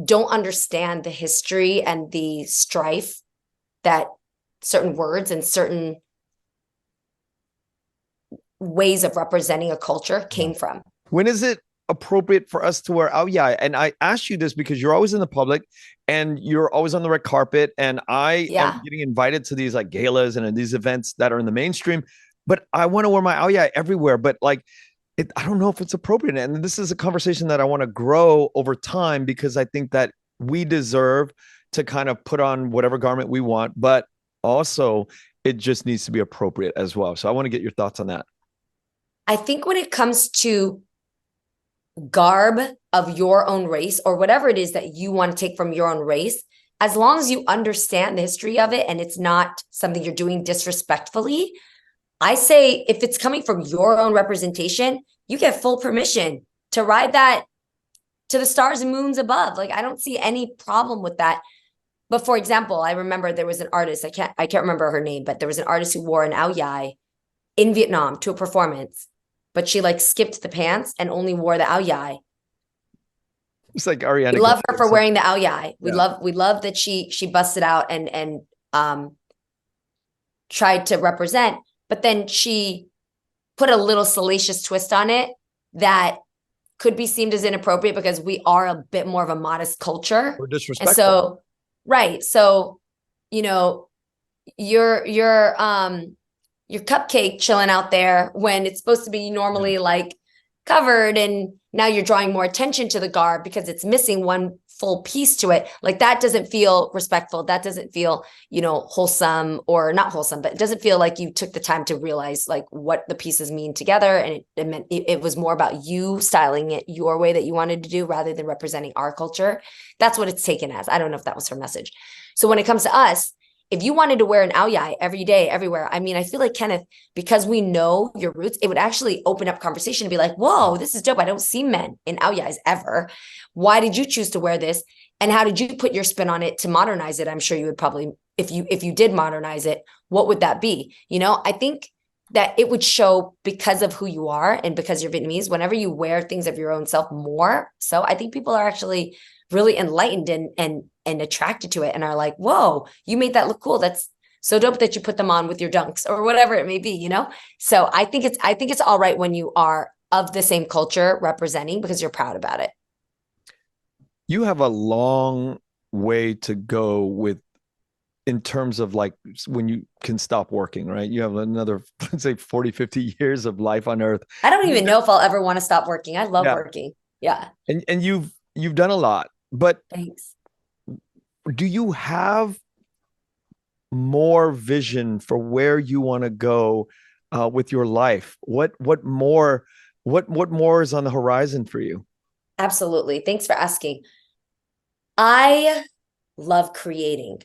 don't understand the history and the strife that certain words and certain ways of representing a culture came from. When is it appropriate for us to wear aoyai? And I asked you this because you're always in the public and you're always on the red carpet, and I am getting invited to these like galas and these events that are in the mainstream, but I want to wear my aoyai everywhere. But like, I don't know if it's appropriate. And this is a conversation that I want to grow over time, because I think that we deserve to kind of put on whatever garment we want, but also it just needs to be appropriate as well. So I want to get your thoughts on that. I think when it comes to garb of your own race, or whatever it is that you want to take from your own race, as long as you understand the history of it and it's not something you're doing disrespectfully, I say if it's coming from your own representation, you get full permission to ride that to the stars and moons above. Like, I don't see any problem with that. But for example, I remember there was an artist, I can't remember her name, but there was an artist who wore an aoyai in Vietnam to a performance, but she like skipped the pants and only wore the aoyai. It's like Ariana. We love her for wearing the aoyai. We love that she busted out and tried to represent, but then she put a little salacious twist on it that could be seen as inappropriate because we are a bit more of a modest culture. Or disrespectful. And so, right. So, you know, your cupcake chilling out there when it's supposed to be normally like covered, and now you're drawing more attention to the garb because it's missing one full piece to it. Like, that doesn't feel respectful. That doesn't feel, you know, wholesome, or not wholesome, but it doesn't feel like you took the time to realize like what the pieces mean together. And it meant it was more about you styling it your way that you wanted to do rather than representing our culture. That's what it's taken as. I don't know if that was her message. So when it comes to us, if you wanted to wear an aoyai every day, everywhere, I mean, I feel like, Kenneth, because we know your roots, it would actually open up conversation to be like, whoa, this is dope. I don't see men in aoyais ever. Why did you choose to wear this? And how did you put your spin on it to modernize it? I'm sure you would probably, if you did modernize it, what would that be? You know, I think that it would show because of who you are and because you're Vietnamese, whenever you wear things of your own self more. So I think people are actually really enlightened and attracted to it and are like, whoa, you made that look cool. That's so dope that you put them on with your dunks or whatever it may be, you know? So I think it's all right when you are of the same culture representing because you're proud about it. You have a long way to go with, in terms of like when you can stop working, right? You have another, let's say 40, 50 years of life on earth. I don't even know if I'll ever want to stop working. I love working. Yeah. And you've done a lot, but thanks. Do you have more vision for where you want to go with your life? What more is on the horizon for you? Absolutely. Thanks for asking. I love creating,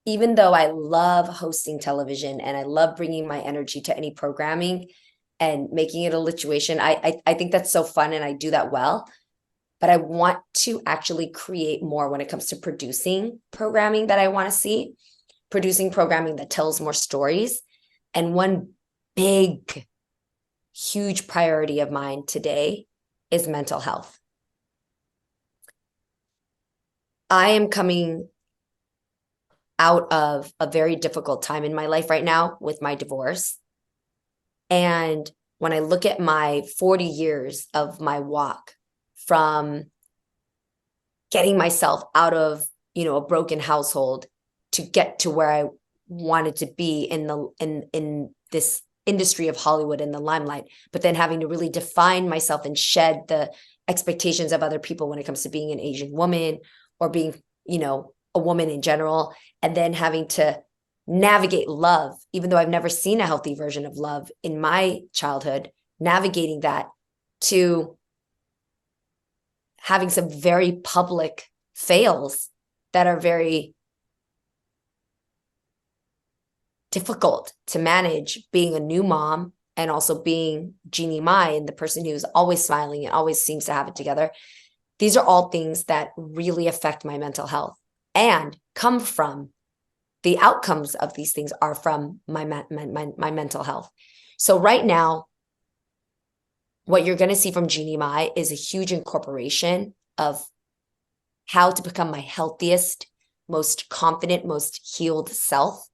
even though I love hosting television and I love bringing my energy to any programming and making it a lituation. I think that's so fun and I do that well. But I want to actually create more when it comes to producing programming that I want to see, producing programming that tells more stories. And one big, huge priority of mine today is mental health. I am coming out of a very difficult time in my life right now with my divorce. And when I look at my 40 years of my walk, from getting myself out of, a broken household to get to where I wanted to be in this industry of Hollywood in the limelight, but then having to really define myself and shed the expectations of other people when it comes to being an Asian woman or being, a woman in general, and then having to navigate love, even though I've never seen a healthy version of love in my childhood, navigating that to having some very public fails that are very difficult to manage, being a new mom and also being Jeannie Mai and the person who's always smiling and always seems to have it together. These are all things that really affect my mental health and come from the outcomes of these things are from my mental health. So right now, what you're going to see from Jeannie Mai is a huge incorporation of how to become my healthiest, most confident, most healed self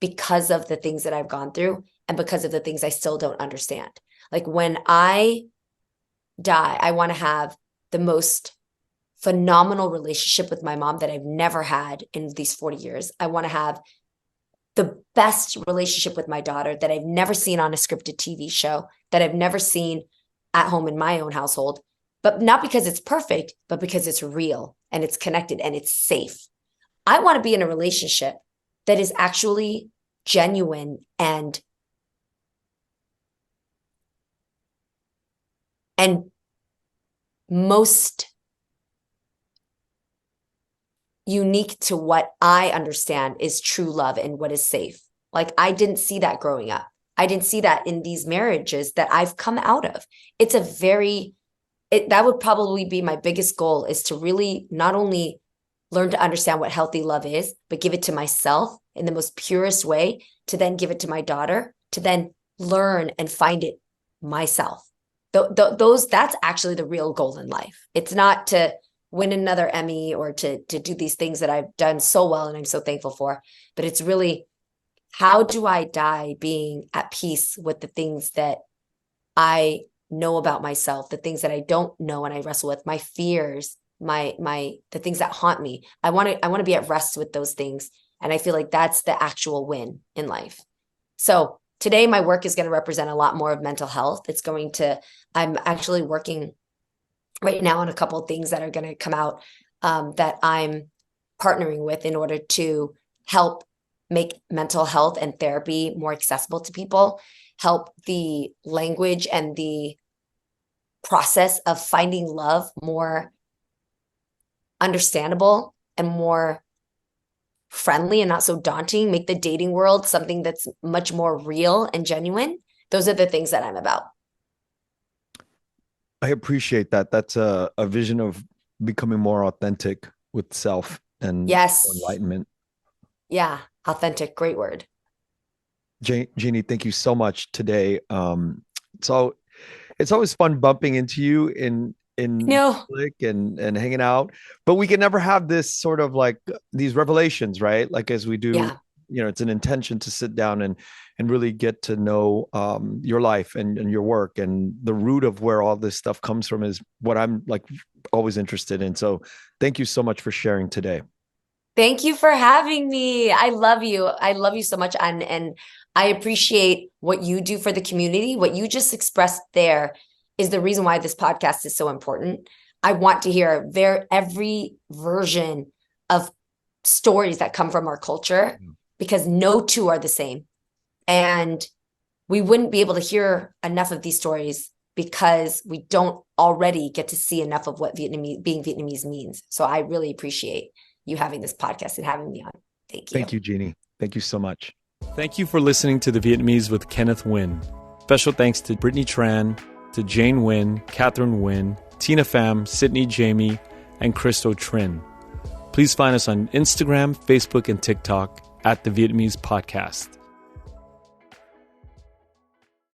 because of the things that I've gone through and because of the things I still don't understand. Like when I die, I want to have the most phenomenal relationship with my mom that I've never had in these 40 years. I want to have the best relationship with my daughter that I've never seen on a scripted TV show, that I've never seen at home in my own household, but not because it's perfect, but because it's real and it's connected and it's safe. I want to be in a relationship that is actually genuine and most unique to what I understand is true love and what is safe. Like I didn't see that growing up. I didn't see that in these marriages that I've come out of. It's that would probably be my biggest goal, is to really not only learn to understand what healthy love is, but give it to myself in the most purest way, to then give it to my daughter, to then learn and find it myself. That's actually the real goal in life. It's not to win another Emmy or to do these things that I've done so well and I'm so thankful for, but it's really, how do I die being at peace with the things that I know about myself, the things that I don't know and I wrestle with, my fears, the things that haunt me. I want to be at rest with those things. And I feel like that's the actual win in life. So today my work is going to represent a lot more of mental health. I'm actually working right now on a couple of things that are going to come out that I'm partnering with in order to help make mental health and therapy more accessible to people, help the language and the process of finding love more understandable and more friendly and not so daunting, make the dating world something that's much more real and genuine. Those are the things that I'm about. I appreciate that. That's a vision of becoming more authentic with self and yes, enlightenment. Yeah, authentic, great word. Jeannie, thank you so much today. So it's always fun bumping into you in public and hanging out, but we can never have this sort of like these revelations, right? Like as we do, it's an intention to sit down and really get to know your life and your work, and the root of where all this stuff comes from is what I'm like always interested in. So thank you so much for sharing today. Thank you for having me. I love you. I love you so much. And I appreciate what you do for the community. What you just expressed there is the reason why this podcast is so important. I want to hear every version of stories that come from our culture, because no two are the same. And we wouldn't be able to hear enough of these stories because we don't already get to see enough of what being Vietnamese means. So I really appreciate you having this podcast and having me on. Thank you. Thank you, Jeannie. Thank you so much. Thank you for listening to The Vietnamese with Kenneth Nguyen. Special thanks to Brittany Tran, to Jane Nguyen, Catherine Nguyen, Tina Pham, Sydney Jamie, and Christo Trin. Please find us on Instagram, Facebook, and TikTok at The Vietnamese Podcast.